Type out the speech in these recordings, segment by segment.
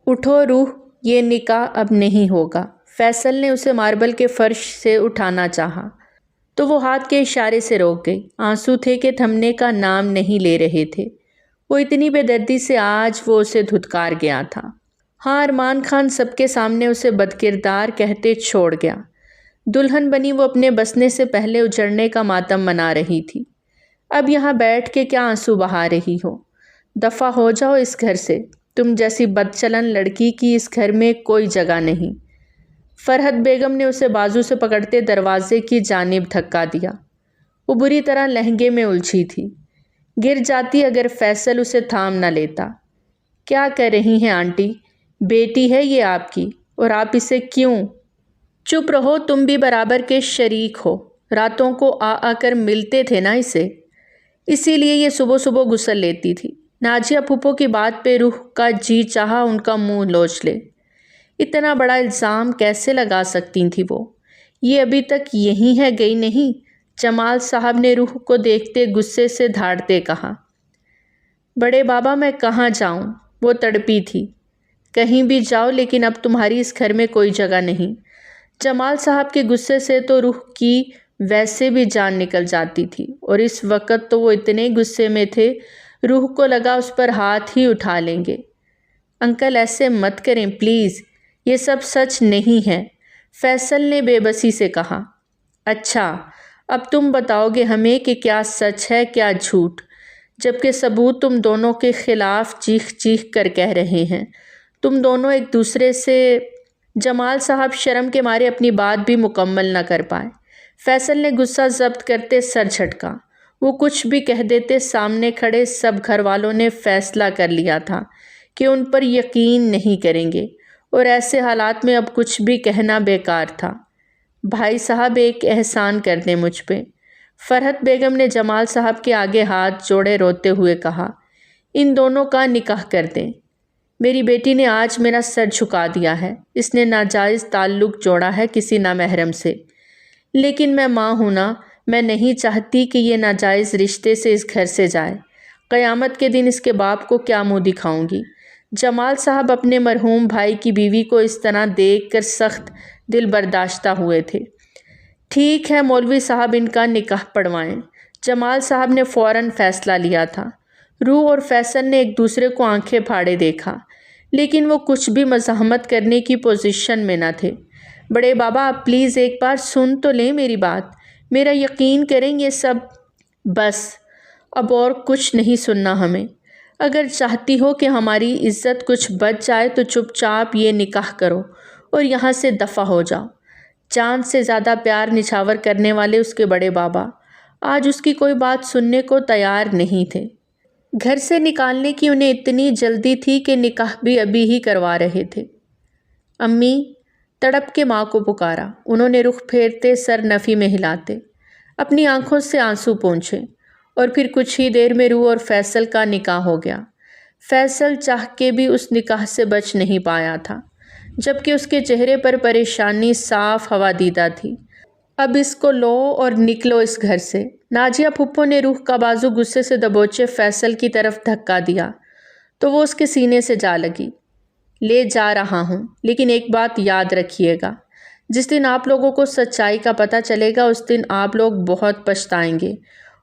اٹھو روح، یہ نکاح اب نہیں ہوگا۔ فیصل نے اسے ماربل کے فرش سے اٹھانا چاہا تو وہ ہاتھ کے اشارے سے روک گئی۔ آنسو تھے کہ تھمنے کا نام نہیں لے رہے تھے۔ وہ اتنی بے دردی سے آج وہ اسے دھتکار گیا تھا۔ ہاں، ارمان خان سب کے سامنے اسے بدکردار کہتے چھوڑ گیا۔ دلہن بنی وہ اپنے بسنے سے پہلے اجڑنے کا ماتم منا رہی تھی۔ اب یہاں بیٹھ کے کیا آنسو بہا رہی ہو؟ دفع ہو جاؤ اس گھر سے۔ تم جیسی بدچلن لڑکی کی اس گھر میں کوئی جگہ نہیں۔ فرحت بیگم نے اسے بازو سے پکڑتے دروازے کی جانب دھکا دیا۔ وہ بری طرح لہنگے میں الجھی تھی۔ گر جاتی اگر فیصل اسے تھام نہ لیتا۔ کیا کر رہی ہیں آنٹی؟ بیٹی ہے یہ آپ کی، اور آپ اسے کیوں؟ چپ رہو، تم بھی برابر کے شریک ہو۔ راتوں کو آ کر ملتے تھے نا اسے، اسی لیے یہ صبح صبح غسل لیتی تھی۔ نازیہ پھپھو کی بات پہ روح کا جی چاہا ان کا منہ لوچ لے۔ اتنا بڑا الزام کیسے لگا سکتی تھی وہ؟ یہ ابھی تک یہیں ہے، گئی نہیں؟ جمال صاحب نے روح کو دیکھتے غصے سے دھاڑتے کہا۔ بڑے بابا میں کہاں جاؤں؟ وہ تڑپی تھی۔ کہیں بھی جاؤ لیکن اب تمہاری اس گھر میں کوئی جگہ نہیں۔ جمال صاحب کے غصے سے تو روح کی ویسے بھی جان نکل جاتی تھی، اور اس وقت تو وہ اتنے غصے میں تھے روح کو لگا اس پر ہاتھ ہی اٹھا لیں گے۔ انکل ایسے مت کریں پلیز، یہ سب سچ نہیں ہے، فیصل نے بے بسی سے کہا۔ اچھا، اب تم بتاؤ گے ہمیں کہ کیا سچ ہے کیا جھوٹ، جبکہ ثبوت تم دونوں کے خلاف چیخ چیخ کر کہہ رہے ہیں۔ تم دونوں ایک دوسرے سے… جمال صاحب شرم کے مارے اپنی بات بھی مکمل نہ کر پائے۔ فیصل نے غصہ ضبط کرتے سر جھٹکا۔ وہ کچھ بھی کہہ دیتے، سامنے کھڑے سب گھر والوں نے فیصلہ کر لیا تھا کہ ان پر یقین نہیں کریں گے، اور ایسے حالات میں اب کچھ بھی کہنا بیکار تھا۔ بھائی صاحب ایک احسان کر دیں مجھ پہ، فرحت بیگم نے جمال صاحب کے آگے ہاتھ جوڑے روتے ہوئے کہا۔ ان دونوں کا نکاح کر دیں۔ میری بیٹی نے آج میرا سر جھکا دیا ہے، اس نے ناجائز تعلق جوڑا ہے کسی نامحرم سے، لیکن میں ماں ہوں نا، میں نہیں چاہتی کہ یہ ناجائز رشتے سے اس گھر سے جائے۔ قیامت کے دن اس کے باپ کو کیا منہ دکھاؤں گی؟ جمال صاحب اپنے مرحوم بھائی کی بیوی کو اس طرح دیکھ کر سخت دل برداشتہ ہوئے تھے۔ ٹھیک ہے مولوی صاحب، ان کا نکاح پڑھوائیں۔ جمال صاحب نے فوراً فیصلہ لیا تھا۔ روح اور فیصل نے ایک دوسرے کو آنکھیں پھاڑے دیکھا، لیکن وہ کچھ بھی مزاحمت کرنے کی پوزیشن میں نہ تھے۔ بڑے بابا آپ پلیز ایک بار سن تو لیں میری بات، میرا یقین کریں، یہ سب… بس، اب اور کچھ نہیں سننا ہمیں۔ اگر چاہتی ہو کہ ہماری عزت کچھ بچ جائے تو چپ چاپ یہ نکاح کرو اور یہاں سے دفع ہو جاؤ۔ جان سے زیادہ پیار نچھاور کرنے والے اس کے بڑے بابا آج اس کی کوئی بات سننے کو تیار نہیں تھے۔ گھر سے نکالنے کی انہیں اتنی جلدی تھی کہ نکاح بھی ابھی ہی کروا رہے تھے۔ امی، تڑپ کے ماں کو پکارا۔ انہوں نے رخ پھیرتے سر نفی میں ہلاتے اپنی آنکھوں سے آنسو پونچھے، اور پھر کچھ ہی دیر میں روح اور فیصل کا نکاح ہو گیا۔ فیصل چاہ کے بھی اس نکاح سے بچ نہیں پایا تھا، جبکہ اس کے چہرے پر پریشانی صاف ہوا دیدہ تھی۔ اب اس کو لو اور نکلو اس گھر سے۔ نازیہ پھپھو نے روح کا بازو غصے سے دبوچے فیصل کی طرف دھکا دیا تو وہ اس کے سینے سے جا لگی۔ لے جا رہا ہوں، لیکن ایک بات یاد رکھیے گا، جس دن آپ لوگوں کو سچائی کا پتہ چلے گا اس دن آپ لوگ بہت پچھتائیں گے،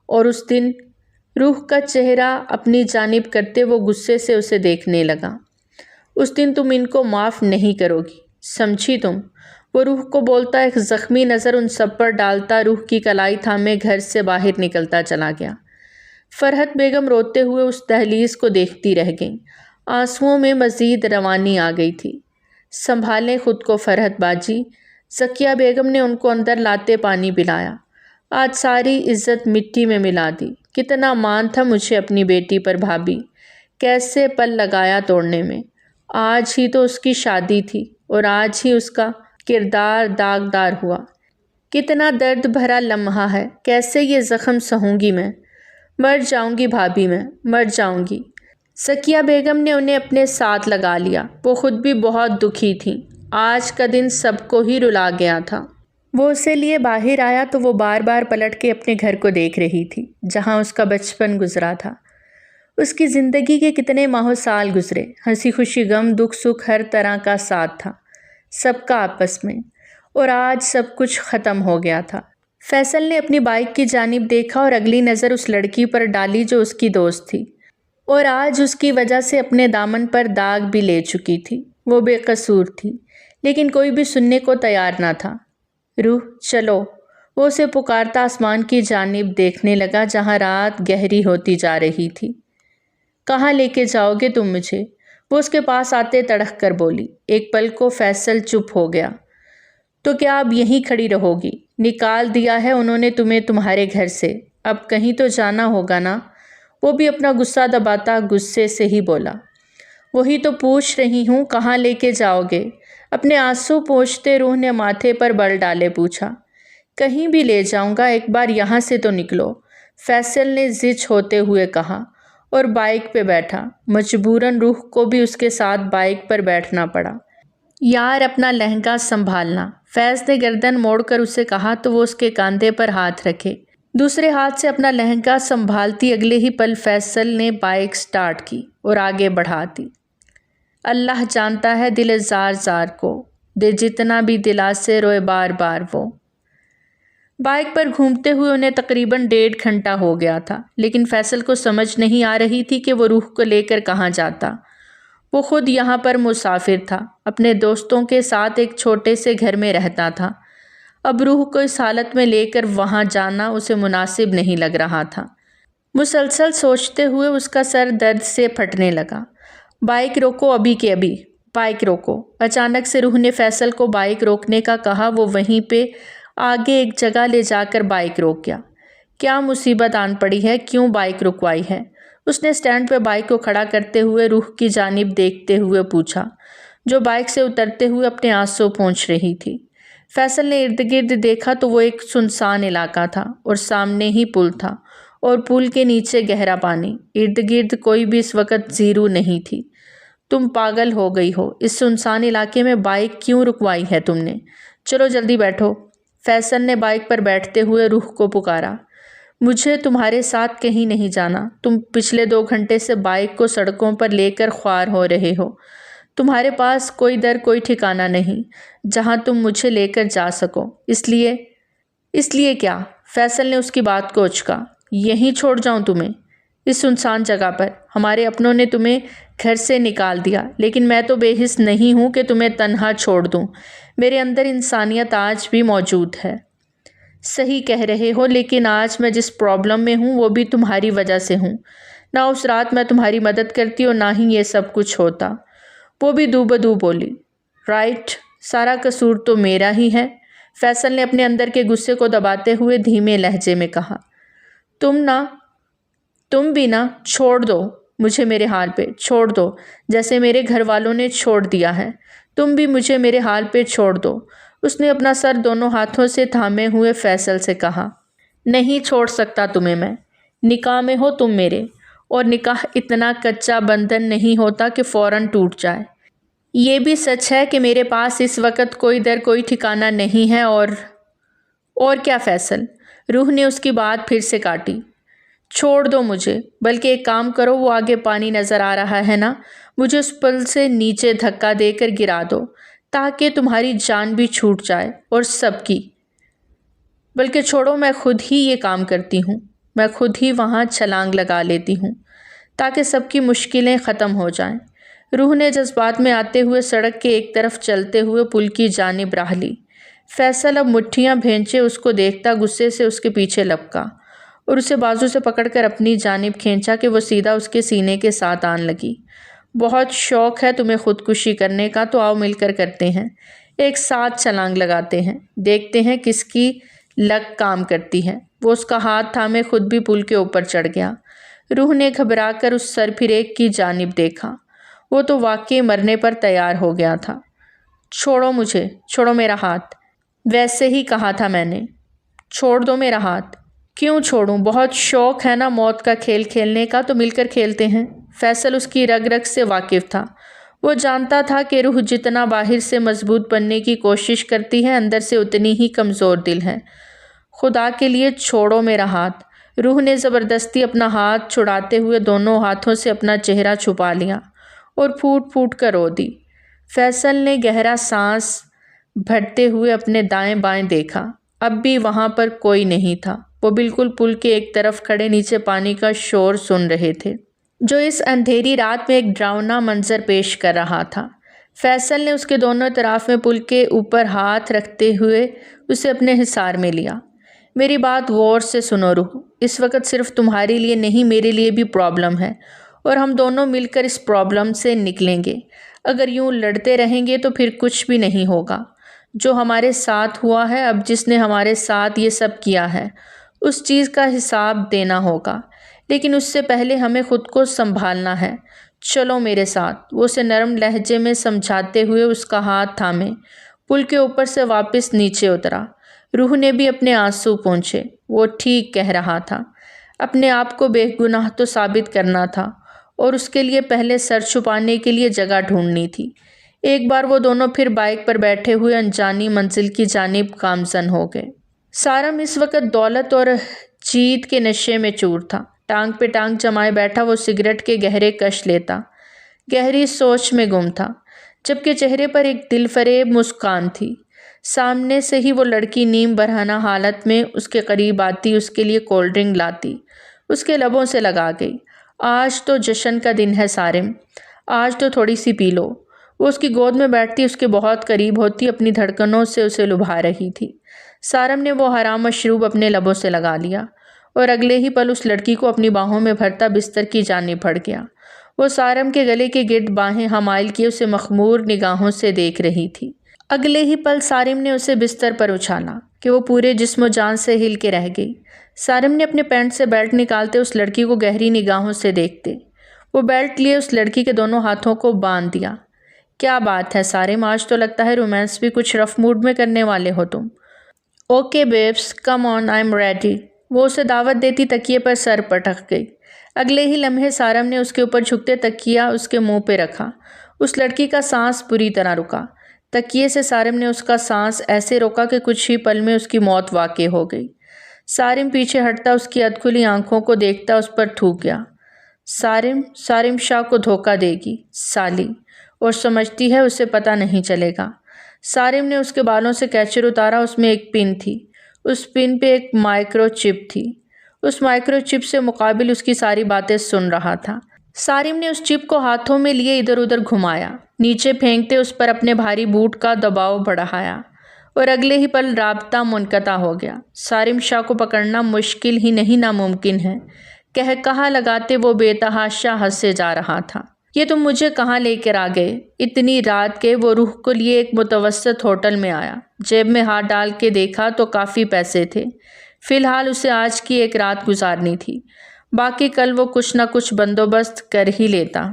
اور اس دن… روح کا چہرہ اپنی جانب کرتے وہ غصے سے اسے دیکھنے لگا۔ اس دن تم ان کو معاف نہیں کرو گی، سمجھی تم؟ وہ روح کو بولتا ایک زخمی نظر ان سب پر ڈالتا روح کی کلائی تھامے گھر سے باہر نکلتا چلا گیا۔ فرحت بیگم روتے ہوئے اس دہلیز کو دیکھتی رہ گئیں۔ آنسوؤں میں مزید روانی آ گئی تھی۔ سنبھالیں خود کو فرحت باجی، ذکیہ بیگم نے ان کو اندر لاتے پانی پلایا۔ آج ساری عزت مٹی میں ملا دی۔ کتنا مان تھا مجھے اپنی بیٹی پر بھابھی، کیسے پل لگایا توڑنے میں۔ آج ہی تو اس کی شادی تھی اور آج ہی اس کا کردار داغدار ہوا۔ کتنا درد بھرا لمحہ ہے، کیسے یہ زخم سہوں گی میں؟ مر جاؤں گی بھابھی، میں مر جاؤں گی۔ ذکیہ بیگم نے انہیں اپنے ساتھ لگا لیا۔ وہ خود بھی بہت دکھی تھیں۔ آج کا دن سب کو ہی رلا گیا تھا۔ وہ اسے لیے باہر آیا تو وہ بار بار پلٹ کے اپنے گھر کو دیکھ رہی تھی، جہاں اس کا بچپن گزرا تھا۔ اس کی زندگی کے کتنے ماہ و سال گزرے، ہنسی خوشی غم دکھ سکھ ہر طرح کا ساتھ تھا سب کا آپس میں، اور آج سب کچھ ختم ہو گیا تھا۔ فیصل نے اپنی بائک کی جانب دیکھا اور اگلی نظر اس لڑکی پر ڈالی جو اس کی دوست تھی اور آج اس کی وجہ سے اپنے دامن پر داغ بھی لے چکی تھی۔ وہ بے قصور تھی لیکن کوئی بھی سننے کو تیار نہ تھا۔ روح چلو، وہ اسے پکارتا آسمان کی جانب دیکھنے لگا جہاں رات گہری ہوتی جا رہی تھی۔ کہاں لے کے جاؤ گے تم مجھے؟ وہ اس کے پاس آتے تڑک کر بولی۔ ایک پل کو فیصل چپ ہو گیا۔ تو کیا اب یہیں کھڑی رہو گی؟ نکال دیا ہے انہوں نے تمہیں تمہارے گھر سے، اب کہیں تو جانا ہوگا نا؟ وہ بھی اپنا غصہ دباتا غصے سے ہی بولا۔ وہی تو پوچھ رہی ہوں، کہاں لے کے جاؤ گے؟ اپنے آنسو پوچھتے روح نے ماتھے پر بل ڈالے پوچھا۔ کہیں بھی لے جاؤں گا، ایک بار یہاں سے تو نکلو، فیصل نے ضج ہوتے ہوئے کہا اور بائک پہ بیٹھا۔ مجبوراً روح کو بھی اس کے ساتھ بائک پر بیٹھنا پڑا۔ یار اپنا لہنگا سنبھالنا، فیض نے گردن موڑ کر اسے کہا تو وہ اس کے کاندھے پر ہاتھ رکھے۔ دوسرے ہاتھ سے اپنا لہنگا سنبھالتی اگلے ہی پل فیصل نے بائک سٹارٹ کی اور آگے بڑھا دی۔ اللہ جانتا ہے دل زار زار کو، دے جتنا بھی دلا سے روئے بار بار وہ۔ بائک پر گھومتے ہوئے انہیں تقریباً 1.5 گھنٹہ ہو گیا تھا، لیکن فیصل کو سمجھ نہیں آ رہی تھی کہ وہ روح کو لے کر کہاں جاتا۔ وہ خود یہاں پر مسافر تھا، اپنے دوستوں کے ساتھ ایک چھوٹے سے گھر میں رہتا تھا۔ اب روح کو اس حالت میں لے کر وہاں جانا اسے مناسب نہیں لگ رہا تھا۔ مسلسل سوچتے ہوئے اس کا سر درد سے پھٹنے لگا۔ بائک روکو ابھی کے ابھی، بائک روکو۔ اچانک سے روح نے فیصل کو بائک روکنے کا کہا۔ وہ وہیں پہ آگے ایک جگہ لے جا کر بائک روک گیا۔ کیا مصیبت آن پڑی ہے؟ کیوں بائک رکوائی ہے؟ اس نے سٹینڈ پہ بائک کو کھڑا کرتے ہوئے روح کی جانب دیکھتے ہوئے پوچھا، جو بائک سے اترتے ہوئے اپنے آنسو پونچھ رہی تھی۔ فیصل نے ارد گرد دیکھا تو وہ ایک سنسان علاقہ تھا اور سامنے ہی پل تھا اور پل کے نیچے گہرا پانی۔ ارد گرد کوئی بھی اس وقت زیرو نہیں تھی۔ تم پاگل ہو گئی ہو؟ اس سنسان علاقے میں بائک کیوں رکوائی ہے تم نے؟ چلو جلدی بیٹھو۔ فیصل نے بائک پر بیٹھتے ہوئے روح کو پکارا۔ مجھے تمہارے ساتھ کہیں نہیں جانا۔ تم پچھلے 2 گھنٹے سے بائک کو سڑکوں پر لے کر خوار ہو رہے ہو۔ تمہارے پاس کوئی در کوئی ٹھکانہ نہیں جہاں تم مجھے لے کر جا سکو۔ اس لیے کیا؟ فیصل نے اس کی بات کو اچکا۔ یہیں چھوڑ جاؤں تمہیں اس سنسان جگہ پر؟ ہمارے اپنوں نے تمہیں گھر سے نکال دیا، لیکن میں تو بے حس نہیں ہوں کہ تمہیں تنہا چھوڑ دوں۔ میرے اندر انسانیت آج بھی موجود ہے۔ صحیح کہہ رہے ہو، لیکن آج میں جس پرابلم میں ہوں وہ بھی تمہاری وجہ سے ہوں۔ نہ اس رات میں تمہاری مدد کرتی اور نہ ہی یہ سب کچھ ہوتا۔ وہ بھی دو بدو بولی۔ رائٹ، سارا قصور تو میرا ہی ہے، فیصل نے اپنے اندر کے غصے کو دباتے ہوئے دھیمے لہجے میں کہا۔ تم بھی نہ، چھوڑ دو مجھے میرے حال پہ، چھوڑ دو جیسے میرے گھر والوں نے چھوڑ دیا ہے۔ تم بھی مجھے میرے حال پہ چھوڑ دو۔ اس نے اپنا سر دونوں ہاتھوں سے تھامے ہوئے فیصل سے کہا۔ نہیں چھوڑ سکتا تمہیں میں، نکاح میں ہو تم میرے، اور نکاح اتنا کچا بندھن نہیں ہوتا کہ فوراً ٹوٹ جائے۔ یہ بھی سچ ہے کہ میرے پاس اس وقت کوئی در کوئی ٹھکانہ نہیں ہے اور کیا فیصل؟ روح نے اس کی بات پھر سے کاٹی۔ چھوڑ دو مجھے، بلکہ ایک کام کرو، وہ آگے پانی نظر آ رہا ہے نا، مجھے اس پل سے نیچے دھکا دے کر گرا دو تاکہ تمہاری جان بھی چھوٹ جائے اور سب کی۔ بلکہ چھوڑو، میں خود ہی یہ کام کرتی ہوں، میں خود ہی وہاں چھلانگ لگا لیتی ہوں تاکہ سب کی مشکلیں ختم ہو جائیں۔ روح نے جذبات میں آتے ہوئے سڑک کے ایک طرف چلتے ہوئے پل کی جانب راہ لی۔ فیصل اب مٹھیاں بھینچے اس کو دیکھتا غصے سے اس کے پیچھے لپکا اور اسے بازو سے پکڑ کر اپنی جانب کھینچا کہ وہ سیدھا اس کے سینے کے ساتھ آن لگی۔ بہت شوق ہے تمہیں خودکشی کرنے کا، تو آؤ مل کر کرتے ہیں، ایک ساتھ چھلانگ لگاتے ہیں، دیکھتے ہیں کس کی لک کام کرتی ہے۔ وہ اس کا ہاتھ تھامے خود بھی پل کے اوپر چڑھ گیا۔ روح نے گھبرا کر اس سرفریب کی جانب دیکھا، وہ تو واقعی مرنے پر تیار ہو گیا تھا۔ چھوڑو مجھے، چھوڑو میرا ہاتھ، ویسے ہی کہا تھا میں نے، چھوڑ دو میرا ہاتھ۔ کیوں چھوڑوں؟ بہت شوق ہے نا موت کا کھیل کھیلنے کا، تو مل کر کھیلتے ہیں۔ فیصل اس کی رگ رگ سے واقف تھا۔ وہ جانتا تھا کہ روح جتنا باہر سے مضبوط بننے کی کوشش کرتی ہے، اندر سے اتنی ہی کمزور دل ہے۔ خدا کے لیے چھوڑو میرا ہاتھ۔ روح نے زبردستی اپنا ہاتھ چھڑاتے ہوئے دونوں ہاتھوں سے اپنا چہرہ چھپا لیا اور پھوٹ پھوٹ کر رو دی۔ فیصل نے گہرا سانس بھرتے ہوئے اپنے دائیں بائیں دیکھا، اب بھی وہاں پر کوئی نہیں تھا۔ وہ بالکل پل کے ایک طرف کھڑے نیچے پانی کا شور سن رہے تھے، جو اس اندھیری رات میں ایک ڈراؤنا منظر پیش کر رہا تھا۔ فیصل نے اس کے دونوں اطراف میں پل کے اوپر ہاتھ رکھتے ہوئے اسے اپنے حصار میں لیا۔ میری بات غور سے سنو روح، اس وقت صرف تمہارے لیے نہیں میرے لیے بھی پرابلم ہے، اور ہم دونوں مل کر اس پرابلم سے نکلیں گے۔ اگر یوں لڑتے رہیں گے تو پھر کچھ بھی نہیں ہوگا۔ جو ہمارے ساتھ ہوا ہے، اب جس نے ہمارے ساتھ یہ سب کیا ہے، اس چیز کا حساب دینا ہوگا، لیکن اس سے پہلے ہمیں خود کو سنبھالنا ہے۔ چلو میرے ساتھ، وہ اسے نرم لہجے میں سمجھاتے ہوئے اس کا ہاتھ تھامے پل کے اوپر سے واپس نیچے اترا۔ روح نے بھی اپنے آنسو پونچھے۔ وہ ٹھیک کہہ رہا تھا، اپنے آپ کو بے گناہ تو ثابت کرنا تھا، اور اس کے لیے پہلے سر چھپانے کے لیے جگہ ڈھونڈنی تھی۔ ایک بار وہ دونوں پھر بائک پر بیٹھے ہوئے انجانی منزل کی جانب گامزن ہو گئے۔ سارم اس وقت دولت اور جیت کے نشے میں چور تھا۔ ٹانگ پہ ٹانگ جمائے بیٹھا وہ سگریٹ کے گہرے کش لیتا، گہری سوچ میں گم تھا، جبکہ چہرے پر ایک دل فریب مسکان تھی۔ سامنے سے ہی وہ لڑکی نیم برہنہ حالت میں اس کے قریب آتی، اس کے لیے کولڈ ڈرنک لاتی، اس کے لبوں سے لگا گئی۔ آج تو جشن کا دن ہے سارم، آج تو تھوڑی سی پی لو۔ وہ اس کی گود میں بیٹھتی، اس کے بہت قریب ہوتی، اپنی دھڑکنوں سے اسے لبھا رہی تھی۔ سارم نے وہ حرام مشروب اپنے لبوں سے لگا لیا، اور اگلے ہی پل اس لڑکی کو اپنی باہوں میں بھرتا بستر کی جانب بڑھ گیا۔ وہ سارم کے گلے کے گرد باہیں حمائل کیے اسے مخمور نگاہوں سے دیکھ رہی تھی۔ اگلے ہی پل سارم نے اسے بستر پر اچھالا کہ وہ پورے جسم و جان سے ہل کے رہ گئی۔ سارم نے اپنے پینٹ سے بیلٹ نکالتے اس لڑکی کو گہری نگاہوں سے دیکھتے، وہ بیلٹ لیے اس لڑکی کے دونوں ہاتھوں کو باندھ دیا۔ کیا بات ہے سارم، آج تو لگتا ہے رومانس بھی کچھ رف موڈ میں کرنے والے ہو تم۔ Okay babes, come on, I am ready. وہ اسے دعوت دیتی تکیے پر سر پٹک گئی۔ اگلے ہی لمحے سارم نے اس کے اوپر جھکتے تکیہ اس کے منہ پہ رکھا۔ اس لڑکی کا سانس بری طرح رکا۔ تکیے سے سارم نے اس کا سانس ایسے روکا کہ کچھ ہی پل میں اس کی موت واقع ہو گئی۔ سارم پیچھے ہٹتا، اس کی ادکھلی آنکھوں کو دیکھتا اس پر تھوک گیا۔ سارم شاہ کو دھوکہ دے گی سالی، اور سمجھتی ہے اسے پتہ نہیں چلے گا۔ سارم نے اس کے بالوں سے کیچر اتارا، اس میں ایک پن تھی، اس پن پہ ایک مائکرو چپ تھی۔ اس مائکرو چپ سے مقابل اس کی ساری باتیں سن رہا تھا۔ سارم نے اس چپ کو ہاتھوں میں لیے ادھر ادھر گھمایا، نیچے پھینکتے اس پر اپنے بھاری بوٹ کا دباؤ بڑھایا، اور اگلے ہی پل رابطہ منقطع ہو گیا۔ سارم شاہ کو پکڑنا مشکل ہی نہیں ناممکن ہے، کہا لگاتے وہ بے تحاشا ہنسے جا رہا تھا۔ یہ تم مجھے کہاں لے کر آ گئے اتنی رات کے؟ وہ روح کو لیے ایک متوسط ہوٹل میں آیا، جیب میں ہاتھ ڈال کے دیکھا تو کافی پیسے تھے۔ فی الحال اسے آج کی ایک رات گزارنی تھی، باقی کل وہ کچھ نہ کچھ بندوبست کر ہی لیتا۔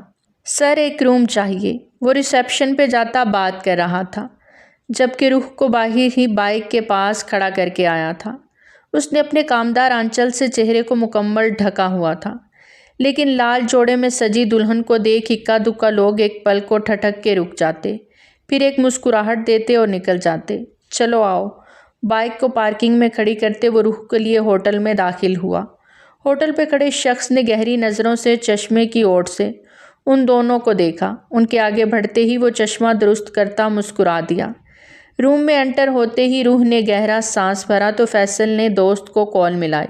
سر ایک روم چاہیے، وہ ریسیپشن پہ جاتا بات کر رہا تھا، جبکہ روح کو باہر ہی بائک کے پاس کھڑا کر کے آیا تھا۔ اس نے اپنے کامدار آنچل سے چہرے کو مکمل ڈھکا ہوا تھا، لیکن لال جوڑے میں سجی دلہن کو دیکھ اکا دکا لوگ ایک پل کو ٹھٹک کے رک جاتے، پھر ایک مسکراہٹ دیتے اور نکل جاتے۔ چلو آؤ۔ بائک کو پارکنگ میں کھڑی کرتے وہ روح کے لیے ہوٹل میں داخل ہوا۔ ہوٹل پہ کھڑے شخص نے گہری نظروں سے چشمے کی اوٹ سے ان دونوں کو دیکھا۔ ان کے آگے بڑھتے ہی وہ چشمہ درست کرتا مسکرا دیا۔ روم میں انٹر ہوتے ہی روح نے گہرا سانس بھرا تو فیصل نے دوست کو کال ملائی۔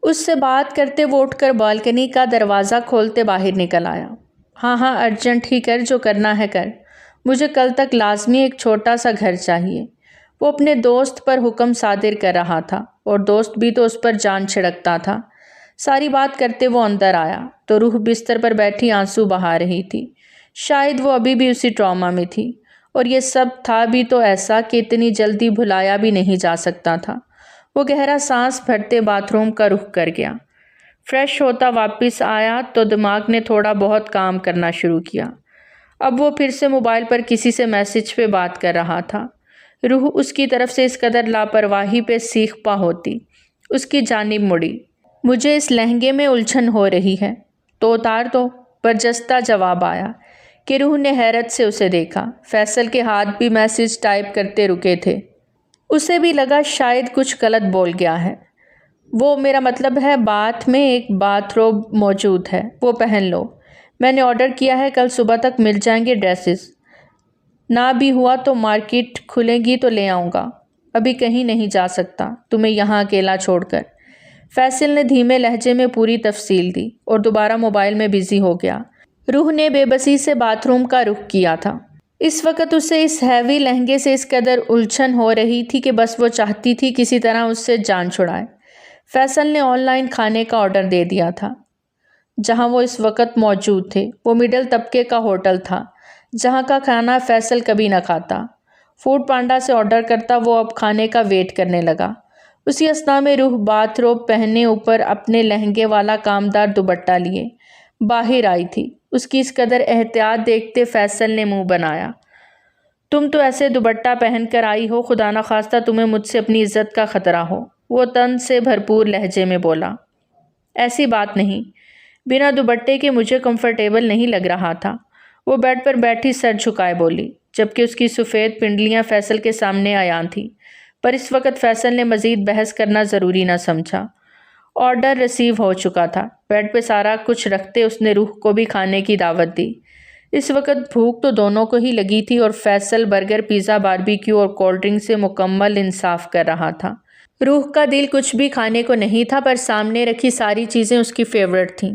اس سے بات کرتے وہ اٹھ کر بالکنی کا دروازہ کھولتے باہر نکل آیا۔ ہاں ارجنٹ ہی کر، جو کرنا ہے کر، مجھے کل تک لازمی ایک چھوٹا سا گھر چاہیے۔ وہ اپنے دوست پر حکم صادر کر رہا تھا، اور دوست بھی تو اس پر جان چھڑکتا تھا۔ ساری بات کرتے وہ اندر آیا تو روح بستر پر بیٹھی آنسو بہا رہی تھی۔ شاید وہ ابھی بھی اسی ٹراما میں تھی، اور یہ سب تھا بھی تو ایسا کہ اتنی جلدی بھلایا بھی نہیں جا سکتا تھا۔ وہ گہرا سانس بھرتے باتھ روم کا رخ کر گیا۔ فریش ہوتا واپس آیا تو دماغ نے تھوڑا بہت کام کرنا شروع کیا۔ اب وہ پھر سے موبائل پر کسی سے میسج پہ بات کر رہا تھا۔ روح اس کی طرف سے اس قدر لاپرواہی پہ سیخ پا ہوتی، اس کی جانب مڑی۔ مجھے اس لہنگے میں الجھن ہو رہی ہے تو اتار دو، برجستہ جواب آیا کہ روح نے حیرت سے اسے دیکھا۔ فیصل کے ہاتھ بھی میسج ٹائپ کرتے رکے تھے۔ اسے بھی لگا شاید کچھ غلط بول گیا ہے۔ وہ میرا مطلب ہے باتھ میں ایک باتھ روب موجود ہے، وہ پہن لو۔ میں نے آرڈر کیا ہے، کل صبح تک مل جائیں گے ڈریسز۔ نہ بھی ہوا تو مارکیٹ کھلے گی تو لے آؤں گا۔ ابھی کہیں نہیں جا سکتا تمہیں یہاں اکیلا چھوڑ کر۔ فیصل نے دھیمے لہجے میں پوری تفصیل دی اور دوبارہ موبائل میں بزی ہو گیا۔ روح نے بے بسی سے باتھ روم کا رخ کیا تھا۔ اس وقت اسے اس ہیوی لہنگے سے اس قدر الجھن ہو رہی تھی کہ بس وہ چاہتی تھی کسی طرح اس سے جان چھڑائے۔ فیصل نے آن لائن کھانے کا آرڈر دے دیا تھا جہاں وہ اس وقت موجود تھے۔ وہ مڈل طبقے کا ہوٹل تھا جہاں کا کھانا فیصل کبھی نہ کھاتا۔ فوڈ پانڈا سے آرڈر کرتا وہ اب کھانے کا ویٹ کرنے لگا۔ اسی اثنا میں روح باتھ روب پہنے اوپر اپنے لہنگے والا کامدار دوپٹہ لیے باہر آئی تھی۔ اس کی اس قدر احتیاط دیکھتے فیصل نے منہ بنایا۔ تم تو ایسے دوپٹہ پہن کر آئی ہو، خدا نہ خواستہ تمہیں مجھ سے اپنی عزت کا خطرہ ہو، وہ طنز سے بھرپور لہجے میں بولا۔ ایسی بات نہیں، بنا دوپٹے کے مجھے کمفرٹیبل نہیں لگ رہا تھا، وہ بیڈ پر بیٹھی سر جھکائے بولی، جبکہ اس کی سفید پنڈلیاں فیصل کے سامنے عیاں تھیں۔ پر اس وقت فیصل نے مزید بحث کرنا ضروری نہ سمجھا۔ آرڈر ریسیو ہو چکا تھا۔ بیڈ پہ سارا کچھ رکھتے اس نے روح کو بھی کھانے کی دعوت دی۔ اس وقت بھوک تو دونوں کو ہی لگی تھی اور فیصل برگر، پیزا، باربیکیو اور کولڈ ڈرنک سے مکمل انصاف کر رہا تھا۔ روح کا دل کچھ بھی کھانے کو نہیں تھا، پر سامنے رکھی ساری چیزیں اس کی فیورٹ تھیں۔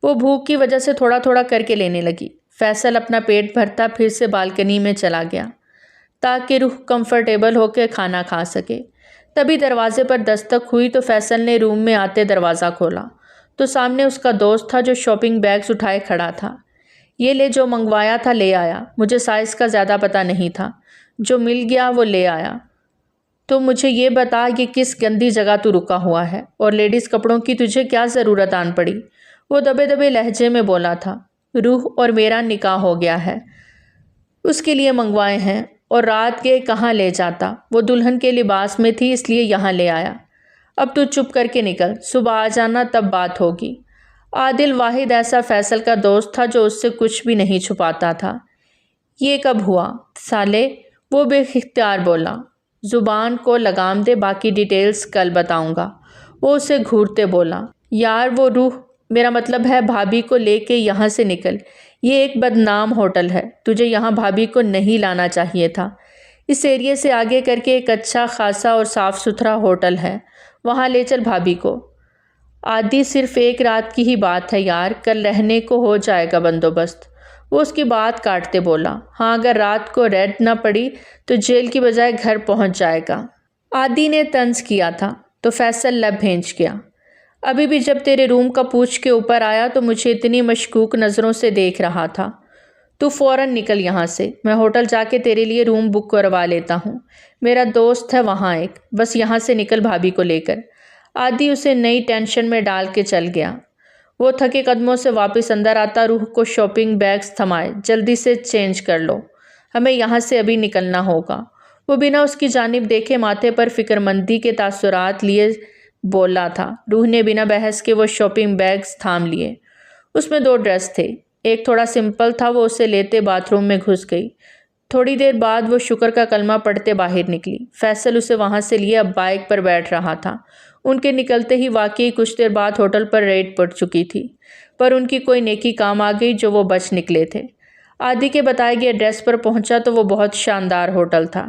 وہ بھوک کی وجہ سے تھوڑا تھوڑا کر کے لینے لگی۔ فیصل اپنا پیٹ بھرتا پھر سے بالکنی میں چلا گیا تاکہ روح کمفرٹیبل ہو کے کھانا کھا سکے۔ تبھی دروازے پر دستک ہوئی تو فیصل نے روم میں آتے دروازہ کھولا تو سامنے اس کا دوست تھا جو شاپنگ بیگز اٹھائے کھڑا تھا۔ یہ لے، جو منگوایا تھا لے آیا، مجھے سائز کا زیادہ پتہ نہیں تھا، جو مل گیا وہ لے آیا۔ تو مجھے یہ بتا کہ کس گندی جگہ تو رکا ہوا ہے اور لیڈیز کپڑوں کی تجھے کیا ضرورت آن پڑی، وہ دبے دبے لہجے میں بولا تھا۔ روح اور میرا نکاح ہو گیا ہے، اس کے لیے منگوائے ہیں، اور رات کے کہاں لے جاتا، وہ دلہن کے لباس میں تھی اس لیے یہاں لے آیا۔ اب تو چپ کر کے نکل، صبح آ جانا تب بات ہوگی۔ عادل واحد ایسا فیصل کا دوست تھا جو اس سے کچھ بھی نہیں چھپاتا تھا۔ یہ کب ہوا سالے، وہ بے اختیار بولا۔ زبان کو لگام دے، باقی ڈیٹیلز کل بتاؤں گا، وہ اسے گھورتے بولا۔ یار وہ روح، میرا مطلب ہے بھابھی کو لے کے یہاں سے نکل، یہ ایک بدنام ہوٹل ہے، تجھے یہاں بھابھی کو نہیں لانا چاہیے تھا۔ اس ایریے سے آگے کر کے ایک اچھا خاصا اور صاف ستھرا ہوٹل ہے، وہاں لے چل بھابھی کو۔ عادی صرف ایک رات کی ہی بات ہے یار، کل رہنے کو ہو جائے گا بندوبست، وہ اس کی بات کاٹتے بولا۔ ہاں اگر رات کو ریڈ نہ پڑی تو جیل کی بجائے گھر پہنچ جائے گا، عادی نے طنز کیا تھا تو فیصل لب بھینچ گیا۔ ابھی بھی جب تیرے روم کا پوچھ کے اوپر آیا تو مجھے اتنی مشکوک نظروں سے دیکھ رہا تھا، تو فوراً نکل یہاں سے، میں ہوٹل جا کے تیرے لیے روم بک کروا لیتا ہوں، میرا دوست ہے وہاں ایک، بس یہاں سے نکل بھابھی کو لے کر۔ عادی اسے نئی ٹینشن میں ڈال کے چل گیا۔ وہ تھکے قدموں سے واپس اندر آتا روح کو شاپنگ بیگز تھمائے، جلدی سے چینج کر لو، ہمیں یہاں سے ابھی نکلنا ہوگا۔ وہ بنا اس کی جانب دیکھے ماتھے پر فکر مندی کے تاثرات لیے بولا تھا۔ روح نے بنا بحث کے وہ شاپنگ بیگز تھام لیے۔ اس میں 2 ڈریس تھے، ایک تھوڑا سمپل تھا، وہ اسے لیتے باتھ روم میں گھس گئی۔ تھوڑی دیر بعد وہ شکر کا کلمہ پڑھتے باہر نکلی۔ فیصل اسے وہاں سے لیے اب بائک پر بیٹھ رہا تھا۔ ان کے نکلتے ہی واقعی کچھ دیر بعد ہوٹل پر ریڈ پڑ چکی تھی، پر ان کی کوئی نیکی کام آ گئی جو وہ بچ نکلے تھے۔ عادی کے بتائے گئے ایڈریس پر پہنچا تو وہ بہت شاندار ہوٹل تھا۔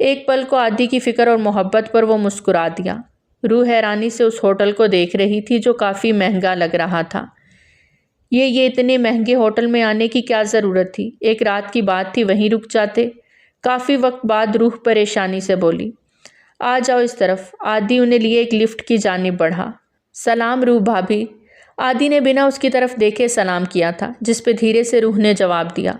ایک پل کو عادی کی فکر اور محبت پر وہ مسکرا دیا۔ روح حیرانی سے اس ہوٹل کو دیکھ رہی تھی جو کافی مہنگا لگ رہا تھا۔ یہ اتنے مہنگے ہوٹل میں آنے کی کیا ضرورت تھی، ایک رات کی بات تھی، وہیں رک جاتے۔ کافی وقت بعد روح پریشانی سے بولی، آ جاؤ اس طرف۔ عادی انہیں لیے ایک لفٹ کی جانب بڑھا۔ سلام روح بھابھی، عادی نے بنا اس کی طرف دیکھے سلام کیا تھا، جس پہ دھیرے سے روح نے جواب دیا۔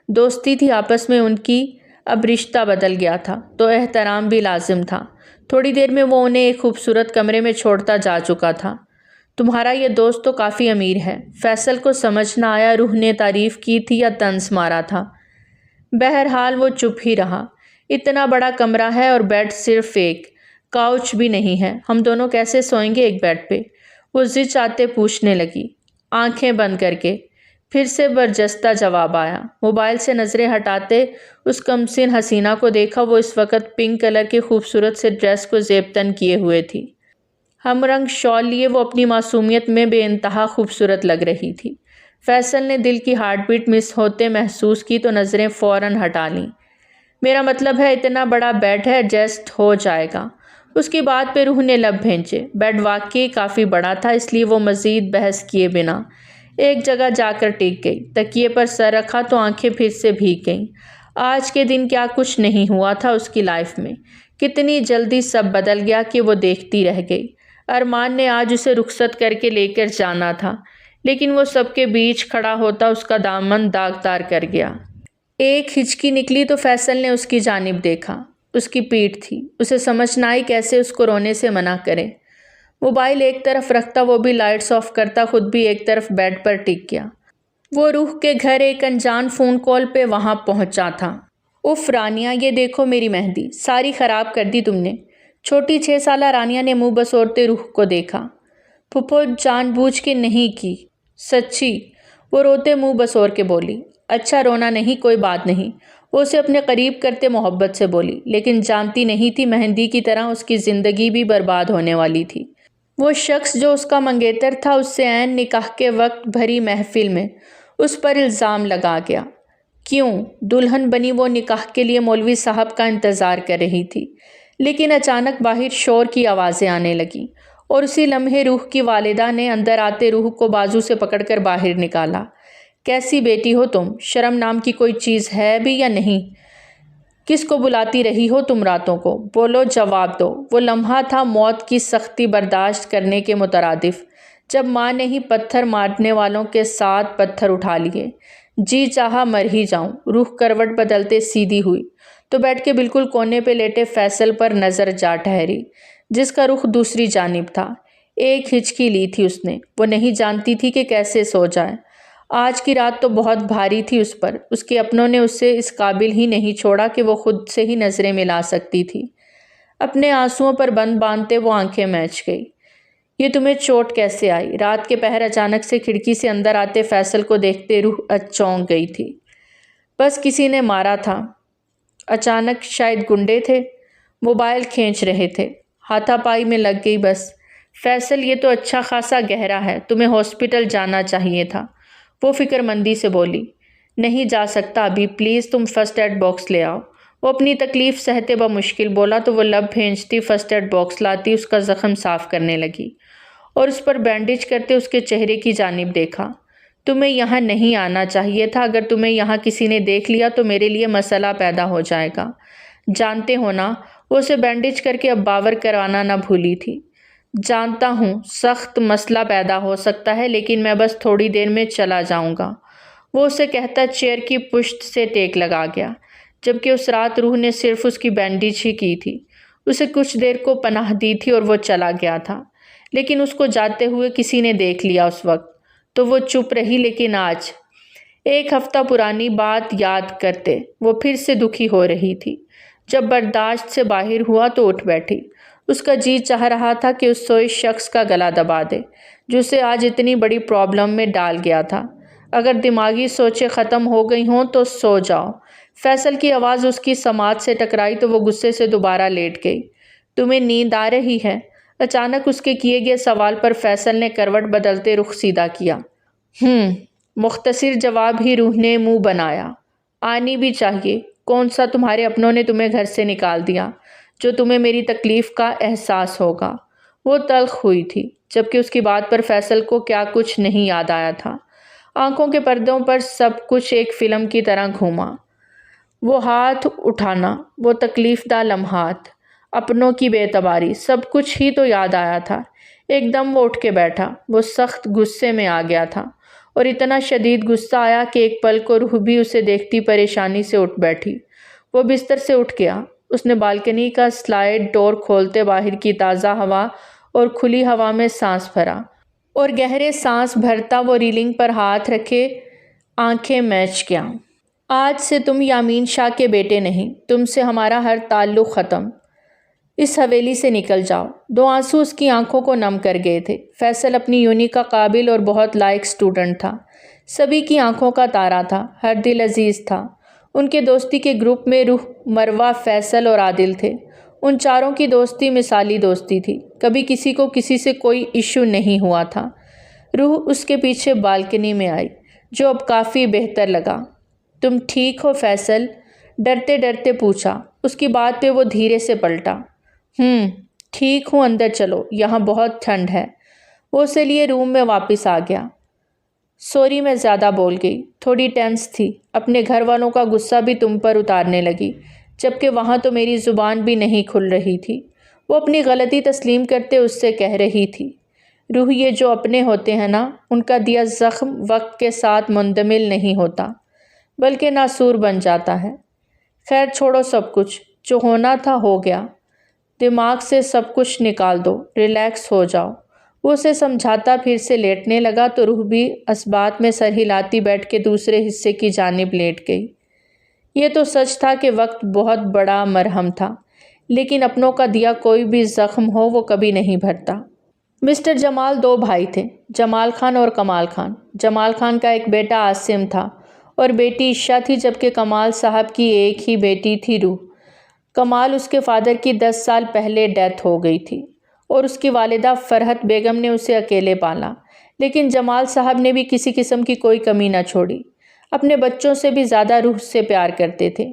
دوستی تھی آپس میں ان کی، اب رشتہ بدل گیا تھا تو احترام بھی لازم تھا۔ تھوڑی دیر میں وہ انہیں ایک خوبصورت کمرے میں چھوڑتا جا چکا تھا۔ تمہارا یہ دوست تو کافی امیر ہے، فیصل کو سمجھ نہ آیا روح نے تعریف کی تھی یا طنز مارا تھا۔ بہرحال وہ چپ ہی رہا۔ اتنا بڑا کمرہ ہے اور بیڈ صرف ایک، کاؤچ بھی نہیں ہے، ہم دونوں کیسے سوئیں گے ایک بیڈ پہ؟ وہ ضد چاہتے پوچھنے لگی، آنکھیں بند کر کے۔ پھر سے برجستہ جواب آیا۔ موبائل سے نظریں ہٹاتے اس کمسن حسینہ کو دیکھا، وہ اس وقت پنک کلر کے خوبصورت سے ڈریس کو زیب تن کیے ہوئے تھی۔ ہم رنگ شال لیے وہ اپنی معصومیت میں بے انتہا خوبصورت لگ رہی تھی۔ فیصل نے دل کی ہارٹ بیٹ مس ہوتے محسوس کی تو نظریں فوراً ہٹا لیں۔ میرا مطلب ہے اتنا بڑا بیڈ ہے، ایڈجسٹ ہو جائے گا۔ اس کی بات پہ روح نے لب بھینچے۔ بیڈ واقعی کافی بڑا تھا، اس لیے وہ مزید بحث کیے بنا ایک جگہ جا کر ٹک گئی۔ تکیے پر سر رکھا تو آنکھیں پھر سے بھیگ گئیں۔ آج کے دن کیا کچھ نہیں ہوا تھا اس کی لائف میں، کتنی جلدی سب بدل گیا کہ وہ دیکھتی رہ گئی۔ ارمان نے آج اسے رخصت کر کے لے کر جانا تھا، لیکن وہ سب کے بیچ کھڑا ہوتا اس کا دامن داغدار کر گیا۔ ایک ہچکی نکلی تو فیصل نے اس کی جانب دیکھا۔ اس کی پیٹھ تھی۔ اسے سمجھ نہ آئی کیسے اس کو رونے سے منع کرے۔ موبائل ایک طرف رکھتا، وہ بھی لائٹس آف کرتا، خود بھی ایک طرف بیڈ پر ٹک گیا۔ وہ روح کے گھر ایک انجان فون کال پہ وہاں پہنچا تھا۔ اف رانیہ، یہ دیکھو میری مہندی، ساری خراب کر دی تم نے۔ چھوٹی 6 سالہ رانیہ نے منہ بسورتے روح کو دیکھا۔ پھپھو جان بوجھ کے نہیں کی، سچی، وہ روتے منہ بسور کے بولی۔ اچھا رونا نہیں، کوئی بات نہیں، وہ اسے اپنے قریب کرتے محبت سے بولی، لیکن جانتی نہیں تھی مہندی کی طرح اس کی زندگی بھی برباد ہونے والی تھی۔ وہ شخص جو اس کا منگیتر تھا، اس سے عین نکاح کے وقت بھری محفل میں اس پر الزام لگا گیا۔ کیوں؟ دلہن بنی وہ نکاح کے لیے مولوی صاحب کا انتظار کر رہی تھی، لیکن اچانک باہر شور کی آوازیں آنے لگیں اور اسی لمحے روح کی والدہ نے اندر آتے روح کو بازو سے پکڑ کر باہر نکالا۔ کیسی بیٹی ہو تم؟ شرم نام کی کوئی چیز ہے بھی یا نہیں؟ کس کو بلاتی رہی ہو تم راتوں کو؟ بولو، جواب دو۔ وہ لمحہ تھا موت کی سختی برداشت کرنے کے مترادف، جب ماں نے ہی پتھر مارنے والوں کے ساتھ پتھر اٹھا لیے۔ جی چاہا مر ہی جاؤں۔ روح کروٹ بدلتے سیدھی ہوئی تو بیڈ کے بالکل کونے پہ لیٹے فیصل پر نظر جا ٹھہری، جس کا رخ دوسری جانب تھا۔ ایک ہچکی لی تھی اس نے، وہ نہیں جانتی تھی کہ کیسے سو جائے۔ آج کی رات تو بہت بھاری تھی اس پر، اس کے اپنوں نے اسے اس قابل ہی نہیں چھوڑا کہ وہ خود سے ہی نظریں ملا سکتی تھی۔ اپنے آنسوؤں پر بند باندھتے وہ آنکھیں میچ گئی۔ یہ تمہیں چوٹ کیسے آئی؟ رات کے پہر اچانک سے کھڑکی سے اندر آتے فیصل کو دیکھتے روح چونک گئی تھی۔ بس کسی نے مارا تھا اچانک، شاید گنڈے تھے، موبائل کھینچ رہے تھے، ہاتھا پائی میں لگ گئی بس۔ فیصل، یہ تو اچھا خاصا گہرا ہے، تمہیں ہاسپٹل جانا چاہیے تھا، وہ فکر مندی سے بولی۔ نہیں جا سکتا ابھی، پلیز تم فرسٹ ایڈ باکس لے آؤ، وہ اپنی تکلیف سہتے بمشکل بولا تو وہ لب بھینچتی فرسٹ ایڈ باکس لاتی، اس کا زخم صاف کرنے لگی اور اس پر بینڈیج کرتے اس کے چہرے کی جانب دیکھا۔ تمہیں یہاں نہیں آنا چاہیے تھا، اگر تمہیں یہاں کسی نے دیکھ لیا تو میرے لیے مسئلہ پیدا ہو جائے گا، جانتے ہو نا؟ وہ اسے بینڈیج کر کے اب باور کروانا نہ بھولی تھی۔ جانتا ہوں سخت مسئلہ پیدا ہو سکتا ہے، لیکن میں بس تھوڑی دیر میں چلا جاؤں گا، وہ اسے کہتا چیئر کی پشت سے ٹیک لگا گیا، جبکہ اس رات روح نے صرف اس کی بینڈیج ہی کی تھی، اسے کچھ دیر کو پناہ دی تھی اور وہ چلا گیا تھا، لیکن اس کو جاتے ہوئے کسی نے دیکھ لیا اس وقت تو وہ چپ رہی۔ لیکن آج 1 ہفتہ پرانی بات یاد کرتے وہ پھر سے دکھی ہو رہی تھی۔ جب برداشت سے باہر ہوا تو اٹھ بیٹھی۔ اس کا جی چاہ رہا تھا کہ اس سوئے شخص کا گلا دبا دے جو اسے آج اتنی بڑی پرابلم میں ڈال گیا تھا۔ اگر دماغی سوچیں ختم ہو گئی ہوں تو سو جاؤ۔ فیصل کی آواز اس کی سماعت سے ٹکرائی تو وہ غصے سے دوبارہ لیٹ گئی۔ تمہیں نیند آ رہی ہے؟ اچانک اس کے کیے گئے سوال پر فیصل نے کروٹ بدلتے رخ سیدھا کیا۔ مختصر جواب ہی روح نے منہ بنایا۔ آنی بھی چاہیے، کون سا تمہارے اپنوں نے تمہیں گھر سے نکال دیا جو تمہیں میری تکلیف کا احساس ہوگا؟ وہ تلخ ہوئی تھی، جبکہ اس کی بات پر فیصل کو کیا کچھ نہیں یاد آیا تھا۔ آنکھوں کے پردوں پر سب کچھ ایک فلم کی طرح گھوما۔ وہ ہاتھ اٹھانا، وہ تکلیف دہ لمحات، اپنوں کی بے اعتباری، سب کچھ ہی تو یاد آیا تھا۔ ایک دم وہ اٹھ کے بیٹھا۔ وہ سخت غصے میں آ گیا تھا اور اتنا شدید غصہ آیا کہ ایک پل کو روح بھی اسے دیکھتی پریشانی سے اٹھ بیٹھی۔ وہ بستر سے اٹھ گیا۔ اس نے بالکنی کا سلائڈ ڈور کھولتے باہر کی تازہ ہوا اور کھلی ہوا میں سانس بھرا، اور گہرے سانس بھرتا وہ ریلنگ پر ہاتھ رکھے آنکھیں میچ کیا۔ آج سے تم یامین شاہ کے بیٹے نہیں، تم سے ہمارا ہر تعلق ختم، اس حویلی سے نکل جاؤ۔ 2 آنسو اس کی آنکھوں کو نم کر گئے تھے۔ فیصل اپنی یونی کا قابل اور بہت لائق اسٹوڈنٹ تھا، سبھی کی آنکھوں کا تارا تھا، ہر دل عزیز تھا۔ ان کے دوستی کے گروپ میں روح، مروہ، فیصل اور عادل تھے۔ ان چاروں کی دوستی مثالی دوستی تھی، کبھی کسی کو کسی سے کوئی ایشو نہیں ہوا تھا۔ روح اس کے پیچھے بالکنی میں آئی، جو اب کافی بہتر لگا۔ تم ٹھیک ہو فیصل؟ ڈرتے ڈرتے پوچھا۔ اس کی بات پہ وہ دھیرے سے پلٹا۔ ٹھیک ہوں، اندر چلو، یہاں بہت ٹھنڈ ہے۔ وہ اسے لیے روم میں واپس آ گیا۔ سوری، میں زیادہ بول گئی، تھوڑی ٹینس تھی، اپنے گھر والوں کا غصہ بھی تم پر اتارنے لگی، جبکہ وہاں تو میری زبان بھی نہیں کھل رہی تھی۔ وہ اپنی غلطی تسلیم کرتے اس سے کہہ رہی تھی، روح، یہ جو اپنے ہوتے ہیں نا، ان کا دیا زخم وقت کے ساتھ مندمل نہیں ہوتا، بلکہ ناسور بن جاتا ہے۔ خیر چھوڑو، سب کچھ جو ہونا تھا ہو گیا، دماغ سے سب کچھ نکال دو، ریلیکس ہو جاؤ۔ وہ اسے سمجھاتا پھر سے لیٹنے لگا تو روح بھی اسبات میں سر ہلاتی بیٹھ کے دوسرے حصے کی جانب لیٹ گئی۔ یہ تو سچ تھا کہ وقت بہت بڑا مرہم تھا، لیکن اپنوں کا دیا کوئی بھی زخم ہو وہ کبھی نہیں بھرتا۔ مسٹر جمال 2 بھائی تھے، جمال خان اور کمال خان۔ جمال خان کا ایک بیٹا عاصم تھا اور بیٹی عشا تھی، جبکہ کمال صاحب کی ایک ہی بیٹی تھی، روح۔ کمال اس کے فادر کی 10 سال پہلے ڈیتھ ہو گئی تھی اور اس کی والدہ فرحت بیگم نے اسے اکیلے پالا، لیکن جمال صاحب نے بھی کسی قسم کی کوئی کمی نہ چھوڑی، اپنے بچوں سے بھی زیادہ روح سے پیار کرتے تھے۔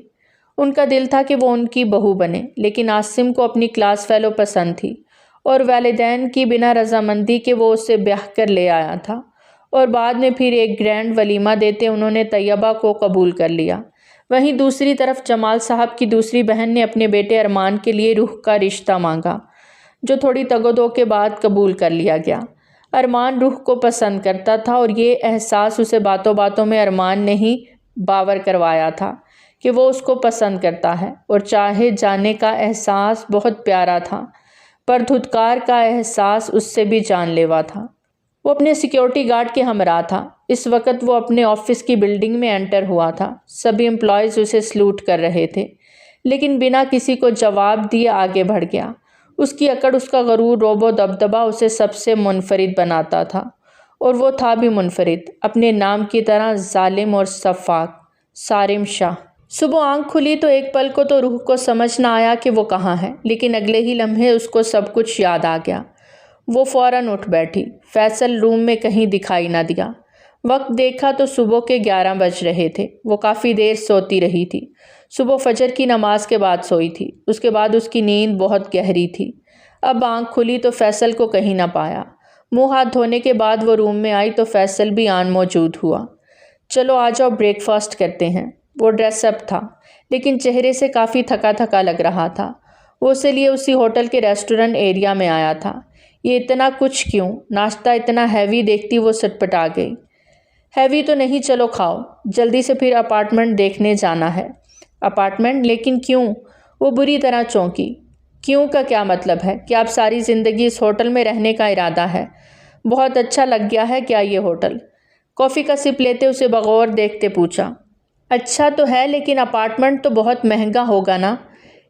ان کا دل تھا کہ وہ ان کی بہو بنے، لیکن عاصم کو اپنی کلاس فیلو پسند تھی اور والدین کی بنا رضامندی کے وہ اسے بیاہ کر لے آیا تھا، اور بعد میں پھر ایک گرینڈ ولیمہ دیتے انہوں نے طیبہ کو قبول کر لیا۔ وہیں دوسری طرف جمال صاحب کی دوسری بہن نے اپنے بیٹے ارمان کے لیے روح کا رشتہ مانگا، جو تھوڑی تگ و دو کے بعد قبول کر لیا گیا۔ ارمان روح کو پسند کرتا تھا اور یہ احساس اسے باتوں باتوں میں ارمان نے ہی باور کروایا تھا کہ وہ اس کو پسند کرتا ہے، اور چاہے جانے کا احساس بہت پیارا تھا، پر دھتکار کا احساس اس سے بھی جان لیوا تھا۔ وہ اپنے سیکیورٹی گارڈ کے ہمراہ تھا۔ اس وقت وہ اپنے آفس کی بلڈنگ میں انٹر ہوا تھا۔ سبھی امپلائیز اسے سلوٹ کر رہے تھے، لیکن بنا کسی کو جواب دیے آگے بڑھ گیا۔ اس کی اکڑ، اس کا غرور، رعب و دبدبہ اسے سب سے منفرد بناتا تھا، اور وہ تھا بھی منفرد، اپنے نام کی طرح ظالم اور سفاک، صارم شاہ۔ صبح آنکھ کھلی تو ایک پل کو تو روح کو سمجھ نہ آیا کہ وہ کہاں ہے، لیکن اگلے ہی لمحے اس کو سب کچھ یاد آ گیا۔ وہ فوراً اٹھ بیٹھی۔ فیصل روم میں کہیں دکھائی نہ دیا۔ وقت دیکھا تو صبح کے 11 بج رہے تھے۔ وہ کافی دیر سوتی رہی تھی۔ صبح فجر کی نماز کے بعد سوئی تھی۔ اس کے بعد اس کی نیند بہت گہری تھی۔ اب آنکھ کھلی تو فیصل کو کہیں نہ پایا۔ منہ ہاتھ دھونے کے بعد وہ روم میں آئی تو فیصل بھی آن موجود ہوا۔ چلو آ جاؤ، بریک فاسٹ کرتے ہیں۔ وہ ڈریس اپ تھا، لیکن چہرے سے کافی تھکا تھکا لگ رہا تھا۔ وہ اسے لیے اسی ہوٹل کے ریسٹورنٹ ایریا میں آیا تھا۔ یہ اتنا کچھ کیوں؟ ناشتہ اتنا ہیوی دیکھتی وہ سٹپٹا گئی۔ ہیوی تو نہیں، چلو کھاؤ، جلدی سے پھر اپارٹمنٹ دیکھنے جانا ہے۔ اپارٹمنٹ؟ لیکن کیوں؟ وہ بری طرح چونکی۔ کیوں کا کیا مطلب ہے؟ کہ آپ ساری زندگی اس ہوٹل میں رہنے کا ارادہ ہے؟ بہت اچھا لگ گیا ہے کیا یہ ہوٹل؟ کافی کا سپ لیتے اسے بغور دیکھتے پوچھا۔ اچھا تو ہے، لیکن اپارٹمنٹ تو بہت مہنگا ہوگا نا،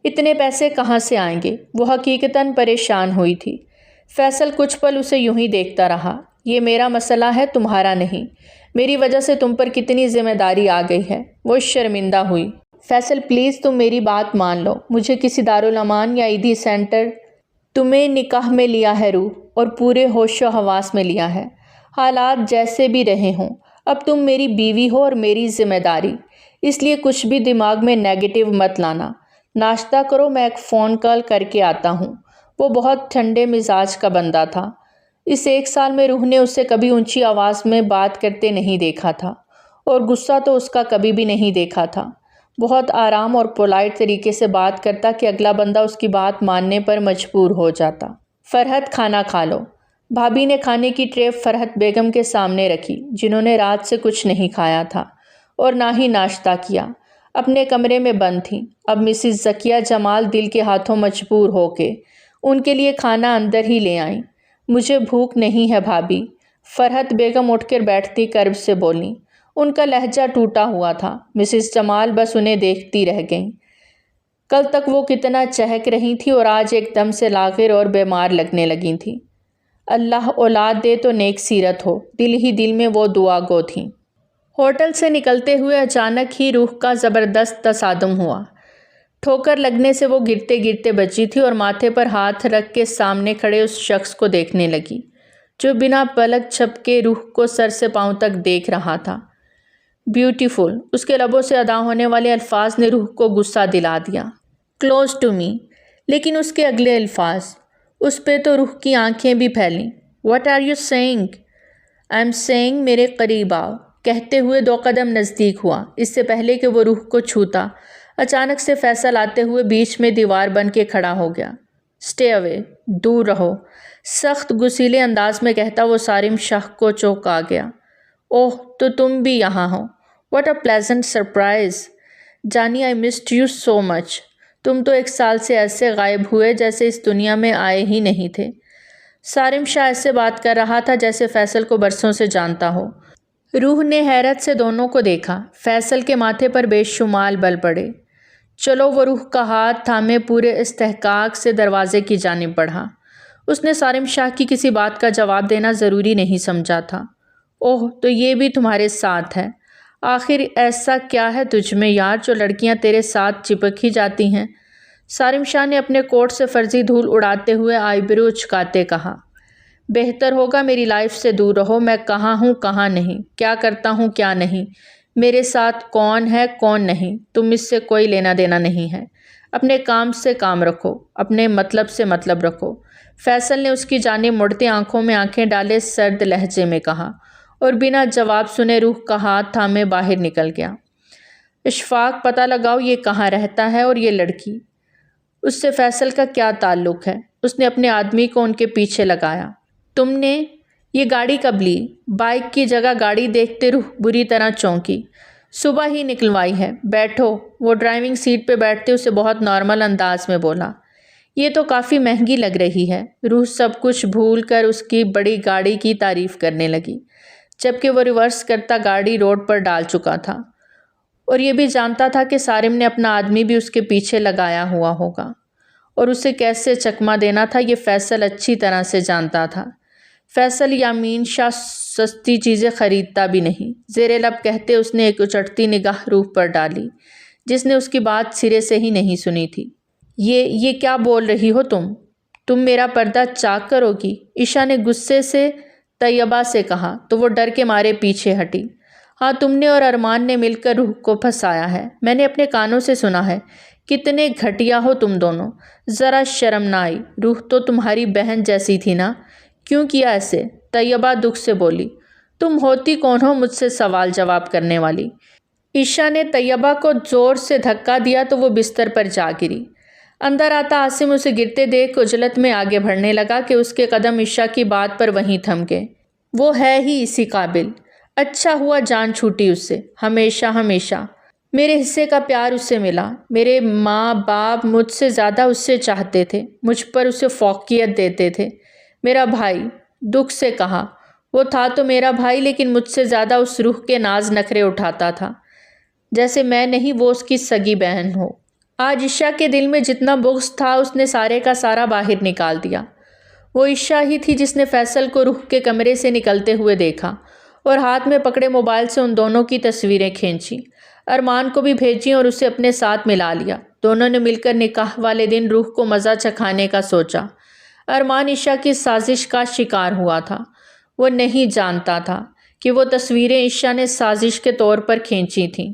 اتنے پیسے کہاں سے آئیں گے؟ وہ حقیقتاً پریشان ہوئی تھی۔ فیصل کچھ پل اسے یوں ہی دیکھتا رہا۔ یہ میرا مسئلہ ہے، تمہارا نہیں۔ میری وجہ سے تم پر کتنی ذمہ داری آ گئی ہے۔ وہ شرمندہ ہوئی۔ فیصل پلیز تم میری بات مان لو، مجھے کسی دارالامان یا عیدی سینٹر تمہیں نکاح میں لیا ہے روح، اور پورے ہوش و حواس میں لیا ہے، حالات جیسے بھی رہے ہوں۔ اب تم میری بیوی ہو اور میری ذمہ داری، اس لیے کچھ بھی دماغ میں نیگیٹو مت لانا۔ ناشتہ کرو، میں ایک فون کال کر کے آتا ہوں۔ وہ بہت ٹھنڈے مزاج کا بندہ تھا۔ اس 1 سال میں روح نے اسے کبھی اونچی آواز میں بات کرتے نہیں دیکھا تھا، اور غصہ تو اس کا کبھی بھی نہیں دیکھا تھا۔ بہت آرام اور پولائٹ طریقے سے بات کرتا کہ اگلا بندہ اس کی بات ماننے پر مجبور ہو جاتا۔ فرحت، کھانا کھا لو۔ بھابھی نے کھانے کی ٹرے فرحت بیگم کے سامنے رکھی، جنہوں نے رات سے کچھ نہیں کھایا تھا اور نہ ہی ناشتہ کیا، اپنے کمرے میں بند تھیں۔ اب مسز ذکیہ جمال دل کے ہاتھوں مجبور ہو کے ان کے لیے کھانا اندر ہی لے آئیں۔ مجھے بھوک نہیں ہے بھابھی، فرحت بیگم اٹھ کر بیٹھتی کرب سے بولیں۔ ان کا لہجہ ٹوٹا ہوا تھا۔ مسز جمال بس انہیں دیکھتی رہ گئیں۔ کل تک وہ کتنا چہک رہی تھی اور آج ایک دم سے لاغر اور بیمار لگنے لگی تھیں۔ اللہ اولاد دے تو نیک سیرت ہو، دل ہی دل میں وہ دعا گو تھیں۔ ہوٹل سے نکلتے ہوئے اچانک ہی روح کا زبردست تصادم ہوا۔ ٹھوکر لگنے سے وہ گرتے گرتے بچی تھی اور ماتھے پر ہاتھ رکھ کے سامنے کھڑے اس شخص کو دیکھنے لگی جو بنا پلک جھپکے روح کو سر سے پاؤں تک دیکھ رہا تھا۔ بیوٹیفل، اس کے لبوں سے ادا ہونے والے الفاظ نے روح کو غصہ دلا دیا۔ کلوز ٹو می، لیکن اس کے اگلے الفاظ، اس پہ تو روح کی آنکھیں بھی پھیلیں۔ What are you seeing? I am seeing میرے قریب آؤ، کہتے ہوئے 2 قدم نزدیک ہوا۔ اس سے پہلے کہ وہ روح کو چھوتا، اچانک سے فیصل آتے ہوئے بیچ میں دیوار بن کے کھڑا ہو گیا۔ اسٹے اوے، دور رہو، سخت غصیلے انداز میں کہتا وہ صارم شاہ کو چونکا گیا۔ اوہ، تو تم بھی یہاں ہو، واٹ اے پلیزنٹ سرپرائز۔ جانی، آئی مسڈ یو سو مچ۔ تم تو 1 سال سے ایسے غائب ہوئے جیسے اس دنیا میں آئے ہی نہیں تھے۔ صارم شاہ ایسے بات کر رہا تھا جیسے فیصل کو برسوں سے جانتا ہو۔ روح نے حیرت سے دونوں کو دیکھا۔ فیصل کے ماتھے پر بے شمار بل پڑے۔ چلو، وہ روح کا ہاتھ تھامے پورے استحقاق سے دروازے کی جانب بڑھا۔ اس نے صارم شاہ کی کسی بات کا جواب دینا ضروری نہیں سمجھا تھا۔ اوہ، تو یہ بھی تمہارے ساتھ ہے؟ آخر ایسا کیا ہے تجھ میں یار جو لڑکیاں تیرے ساتھ چپک ہی جاتی ہیں؟ صارم شاہ نے اپنے کوٹ سے فرضی دھول اڑاتے ہوئے آئی برو اچکاتے کہا۔ بہتر ہوگا میری لائف سے دور رہو۔ میں کہاں ہوں کہاں نہیں، کیا کرتا ہوں کیا نہیں، میرے ساتھ کون ہے کون نہیں، تم اس سے کوئی لینا دینا نہیں ہے۔ اپنے کام سے کام رکھو، اپنے مطلب سے مطلب رکھو۔ فیصل نے اس کی جانب مڑتے آنکھوں میں آنکھیں ڈالے سرد لہجے میں کہا اور بنا جواب سنے روح کا ہاتھ تھامے باہر نکل گیا۔ اشفاق، پتہ لگاؤ یہ کہاں رہتا ہے اور یہ لڑکی، اس سے فیصل کا کیا تعلق ہے؟ اس نے اپنے آدمی کو ان کے پیچھے لگایا۔ تم نے یہ گاڑی کب لی؟ بائک کی جگہ گاڑی دیکھتے روح بری طرح چونکی۔ صبح ہی نکلوائی ہے، بیٹھو۔ وہ ڈرائیونگ سیٹ پہ بیٹھتے اسے بہت نارمل انداز میں بولا۔ یہ تو کافی مہنگی لگ رہی ہے۔ روح سب کچھ بھول کر اس کی بڑی گاڑی کی تعریف کرنے لگی، جبکہ وہ ریورس کرتا گاڑی روڈ پر ڈال چکا تھا اور یہ بھی جانتا تھا کہ صارم نے اپنا آدمی بھی اس کے پیچھے لگایا ہوا ہوگا اور اسے کیسے چکما دینا تھا یہ فیصل اچھی طرح سے جانتا تھا۔ فیصل یامین شاہ سستی چیزیں خریدتا بھی نہیں، زیر لب کہتے اس نے ایک اچٹتی نگاہ روح پر ڈالی جس نے اس کی بات سرے سے ہی نہیں سنی تھی۔ یہ کیا بول رہی ہو تم میرا پردہ چاک کرو گی؟ عشا نے غصے سے طیبہ سے کہا تو وہ ڈر کے مارے پیچھے ہٹی۔ ہاں، تم نے اور ارمان نے مل کر روح کو پھنسایا ہے، میں نے اپنے کانوں سے سنا ہے۔ کتنے گھٹیا ہو تم دونوں، ذرا شرم نہ آئی؟ روح تو تمہاری بہن جیسی تھی نا، کیوں کیا ایسے؟ طیبہ دکھ سے بولی۔ تم ہوتی کون ہو مجھ سے سوال جواب کرنے والی؟ عشا نے طیبہ کو زور سے دھکا دیا تو وہ بستر پر جا گری۔ اندر آتا عاصم اسے گرتے دیکھ عجلت میں آگے بڑھنے لگا کہ اس کے قدم عشا کی بات پر وہیں تھم گئے۔ وہ ہے ہی اسی قابل، اچھا ہوا جان چھوٹی اس سے۔ ہمیشہ ہمیشہ میرے حصے کا پیار اس سے ملا، میرے ماں باپ مجھ سے زیادہ اس سے چاہتے تھے، مجھ پر اسے فوقیت دیتے تھے۔ میرا بھائی، دکھ سے کہا، وہ تھا تو میرا بھائی لیکن مجھ سے زیادہ اس روح کے ناز نخرے اٹھاتا تھا جیسے میں نہیں وہ اس کی سگی بہن ہو۔ آج عشا کے دل میں جتنا بغض تھا اس نے سارے کا سارا باہر نکال دیا۔ وہ عشا ہی تھی جس نے فیصل کو روح کے کمرے سے نکلتے ہوئے دیکھا اور ہاتھ میں پکڑے موبائل سے ان دونوں کی تصویریں کھینچی، ارمان کو بھی بھیجی اور اسے اپنے ساتھ ملا لیا۔ دونوں نے مل کر نکاح والے دن روح کو مزہ چکھانے کا سوچا۔ ارمان عشا کی سازش کا شکار ہوا تھا، وہ نہیں جانتا تھا کہ وہ تصویریں عشا نے سازش کے طور پر کھینچی تھیں۔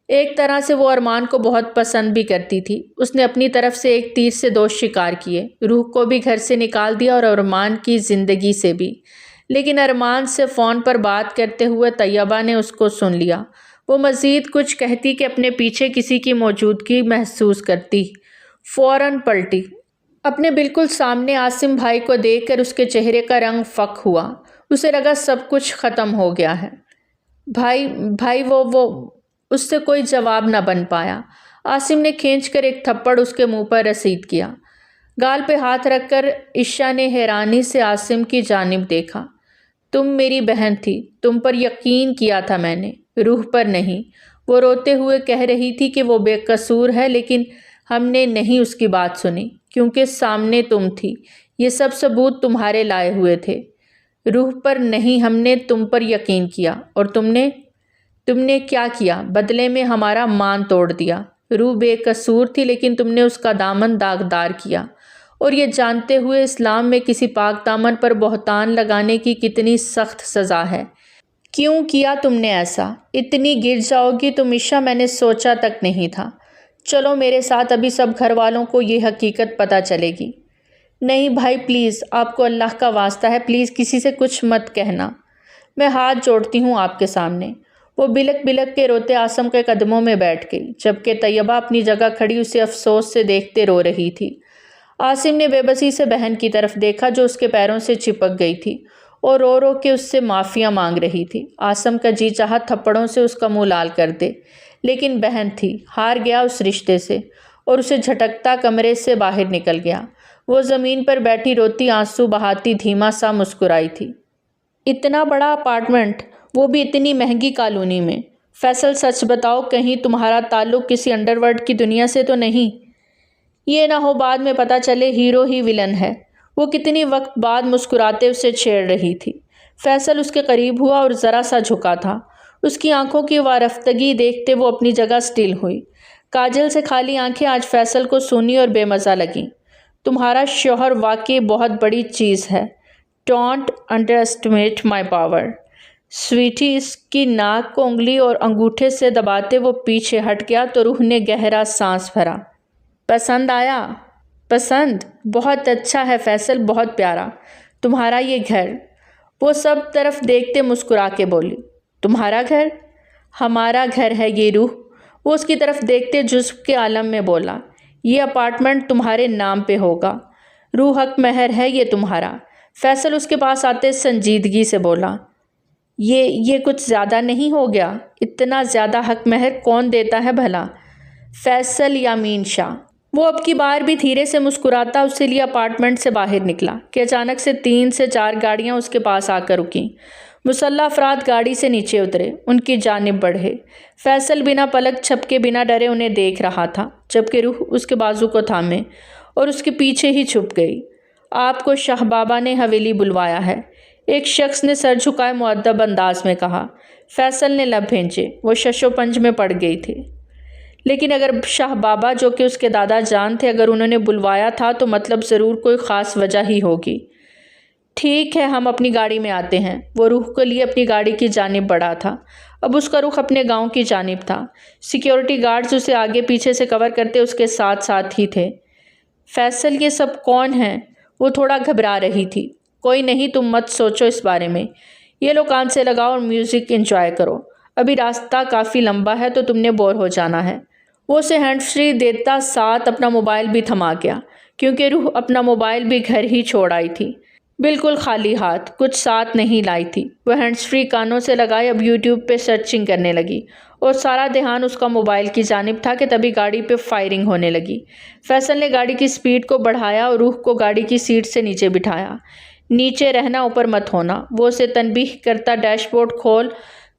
ایک طرح سے وہ ارمان کو بہت پسند بھی کرتی تھی۔ اس نے اپنی طرف سے ایک تیر سے 2 شکار کیے، روح کو بھی گھر سے نکال دیا اور ارمان کی زندگی سے بھی۔ لیکن ارمان سے فون پر بات کرتے ہوئے طیبہ نے اس کو سن لیا۔ وہ مزید کچھ کہتی کہ اپنے پیچھے کسی کی موجودگی محسوس کرتی، فوراً پلٹی۔ اپنے بالکل سامنے عاصم بھائی کو دیکھ کر اس کے چہرے کا رنگ فک ہوا۔ اسے لگا سب کچھ ختم ہو گیا ہے۔ بھائی وہ اس سے کوئی جواب نہ بن پایا۔ عاصم نے کھینچ کر ایک تھپڑ اس کے منہ پر رسید کیا۔ گال پہ ہاتھ رکھ کر عشا نے حیرانی سے عاصم کی جانب دیکھا۔ تم میری بہن تھی، تم پر یقین کیا تھا میں نے، روح پر نہیں۔ وہ روتے ہوئے کہہ رہی تھی کہ وہ بے قصور ہے لیکن ہم نے نہیں اس کی بات سنی کیونکہ سامنے تم تھی، یہ سب ثبوت تمہارے لائے ہوئے تھے۔ روح پر نہیں، ہم نے تم پر یقین کیا اور تم نے کیا کیا؟ بدلے میں ہمارا مان توڑ دیا۔ روح بے قصور تھی، لیکن تم نے اس کا دامن داغدار کیا، اور یہ جانتے ہوئے اسلام میں کسی پاک دامن پر بہتان لگانے کی کتنی سخت سزا ہے۔ کیوں کیا تم نے ایسا؟ اتنی گر جاؤ گی تم عشا، میں نے سوچا تک نہیں تھا۔ چلو میرے ساتھ، ابھی سب گھر والوں کو یہ حقیقت پتہ چلے گی۔ نہیں بھائی پلیز، آپ کو اللہ کا واسطہ ہے، پلیز کسی سے کچھ مت کہنا، میں ہاتھ جوڑتی ہوں آپ کے سامنے۔ وہ بلک بلک کے روتے عاصم کے قدموں میں بیٹھ گئی، جبکہ طیبہ اپنی جگہ کھڑی اسے افسوس سے دیکھتے رو رہی تھی۔ عاصم نے بے بسی سے بہن کی طرف دیکھا جو اس کے پیروں سے چپک گئی تھی اور رو رو کے اس سے معافیاں مانگ رہی تھی۔ عاصم کا جی چاہا تھپڑوں سے اس کا منہ لال کر دے، لیکن بہن تھی، ہار گیا اس رشتے سے، اور اسے جھٹکتا کمرے سے باہر نکل گیا۔ وہ زمین پر بیٹھی روتی آنسو بہاتی دھیما سا مسکرائی تھی۔ اتنا بڑا اپارٹمنٹ، وہ بھی اتنی مہنگی کالونی میں۔ فیصل سچ بتاؤ، کہیں تمہارا تعلق کسی انڈر ورلڈ کی دنیا سے تو نہیں؟ یہ نہ ہو بعد میں پتہ چلے ہیرو ہی ولن ہے۔ وہ کتنی وقت بعد مسکراتے اسے چھیڑ رہی تھی۔ فیصل اس کے قریب ہوا اور ذرا سا جھکا تھا۔ اس کی آنکھوں کی وارفتگی دیکھتے وہ اپنی جگہ سٹل ہوئی۔ کاجل سے خالی آنکھیں آج فیصل کو سونی اور بے مزہ لگیں۔ تمہارا شوہر واقعی بہت بڑی چیز ہے۔ Don't underestimate my power. Sweetie, اس کی ناک کو انگلی اور انگوٹھے سے دباتے وہ پیچھے ہٹ گیا تو روح نے گہرا سانس بھرا۔ پسند آیا؟ پسند؟ بہت اچھا ہے فیصل، بہت پیارا۔ تمہارا یہ گھر؟ وہ سب طرف دیکھتے مسکرا کے بولی۔ تمہارا گھر؟ ہمارا گھر ہے یہ روح۔ وہ اس کی طرف دیکھتے جزب کے عالم میں بولا۔ یہ اپارٹمنٹ تمہارے نام پہ ہوگا۔ روح، حق مہر ہے یہ تمہارا۔ فیصل اس کے پاس آتے سنجیدگی سے بولا۔ یہ کچھ زیادہ نہیں ہو گیا؟ اتنا زیادہ حق مہر کون دیتا ہے بھلا؟ فیصل یامین شاہ۔ وہ اب کی بار بھی دھیرے سے مسکراتا اسے لیے اپارٹمنٹ سے باہر نکلا کہ اچانک سے 3 سے 4 گاڑیاں اس کے پاس آ کر رکیں۔ مسلح افراد گاڑی سے نیچے اترے، ان کی جانب بڑھے۔ فیصل بنا پلک جھپکے بنا ڈرے انہیں دیکھ رہا تھا، جبکہ روح اس کے بازو کو تھامے اور اس کے پیچھے ہی چھپ گئی۔ آپ کو شاہ بابا نے حویلی بلوایا ہے، ایک شخص نے سر جھکائے مؤدب انداز میں کہا۔ فیصل نے لب بھینچے، وہ شش و پنج میں پڑ گئی تھی۔ لیکن اگر شاہ بابا، جو کہ اس کے دادا جان تھے، اگر انہوں نے بلوایا تھا تو مطلب ضرور کوئی خاص وجہ ہی ہوگی۔ ٹھیک ہے، ہم اپنی گاڑی میں آتے ہیں۔ وہ روح کے لیے اپنی گاڑی کی جانب بڑھا تھا۔ اب اس کا رخ اپنے گاؤں کی جانب تھا۔ سیکیورٹی گارڈز اسے آگے پیچھے سے کور کرتے اس کے ساتھ ساتھ ہی تھے۔ فیصل، یہ سب کون ہیں؟ وہ تھوڑا گھبرا رہی تھی۔ کوئی نہیں، تم مت سوچو اس بارے میں۔ یہ لو کان سے لگاؤ اور میوزک انجوائے کرو۔ ابھی راستہ کافی لمبا ہے تو تم نے بور ہو جانا ہے۔ وہ اسے ہینڈ فری دیتا ساتھ اپنا موبائل بھی تھما گیا، کیونکہ روح اپنا موبائل بھی گھر ہی چھوڑ آئی تھی، بالکل خالی ہاتھ، کچھ ساتھ نہیں لائی تھی۔ وہ ہینڈ فری کانوں سے لگائے اب یوٹیوب پہ سرچنگ کرنے لگی اور سارا دھیان اس کا موبائل کی جانب تھا کہ تبھی گاڑی پہ فائرنگ ہونے لگی۔ فیصل نے گاڑی کی سپیڈ کو بڑھایا اور روح کو گاڑی کی سیٹ سے نیچے بٹھایا۔ نیچے رہنا، اوپر مت ہونا۔ وہ اسے تنبیہ کرتا ڈیش بورڈ کھول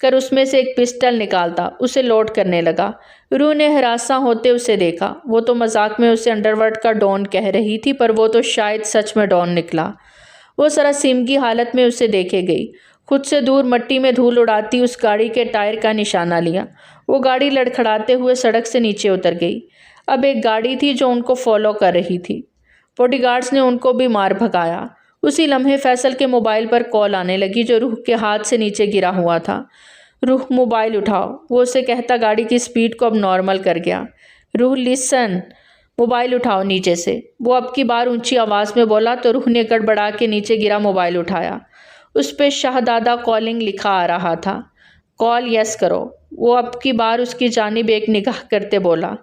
کر اس میں سے ایک پسٹل نکالتا اسے لوڈ کرنے لگا۔ روح نے ہراساں ہوتے اسے دیکھا۔ وہ تو مذاق میں اسے انڈر ورلڈ کا ڈون کہہ رہی تھی، پر وہ تو شاید سچ میں ڈون نکلا۔ وہ سراسیمگی حالت میں اسے دیکھے گئی، خود سے دور مٹی میں دھول اڑاتی اس گاڑی کے ٹائر کا نشانہ لیا۔ وہ گاڑی لڑکھڑاتے ہوئے سڑک سے نیچے اتر گئی۔ اب ایک گاڑی تھی جو ان کو فالو کر رہی تھی۔ باڈی گارڈز نے ان کو بھی مار بھگایا۔ اسی لمحے فیصل کے موبائل پر کال آنے لگی جو روح کے ہاتھ سے نیچے گرا ہوا تھا۔ روح، موبائل اٹھاؤ، وہ اسے کہتا گاڑی کی سپیڈ کو اب نارمل کر گیا۔ روح لسن، موبائل اٹھاؤ نیچے سے، وہ اب کی بار اونچی آواز میں بولا تو روح نے گڑبڑا کے نیچے گرا موبائل اٹھایا۔ اس پہ شہزادہ کالنگ لکھا آ رہا تھا۔ کال یس کرو، وہ اب کی بار اس کی جانب ایک نگاہ کرتے بولا،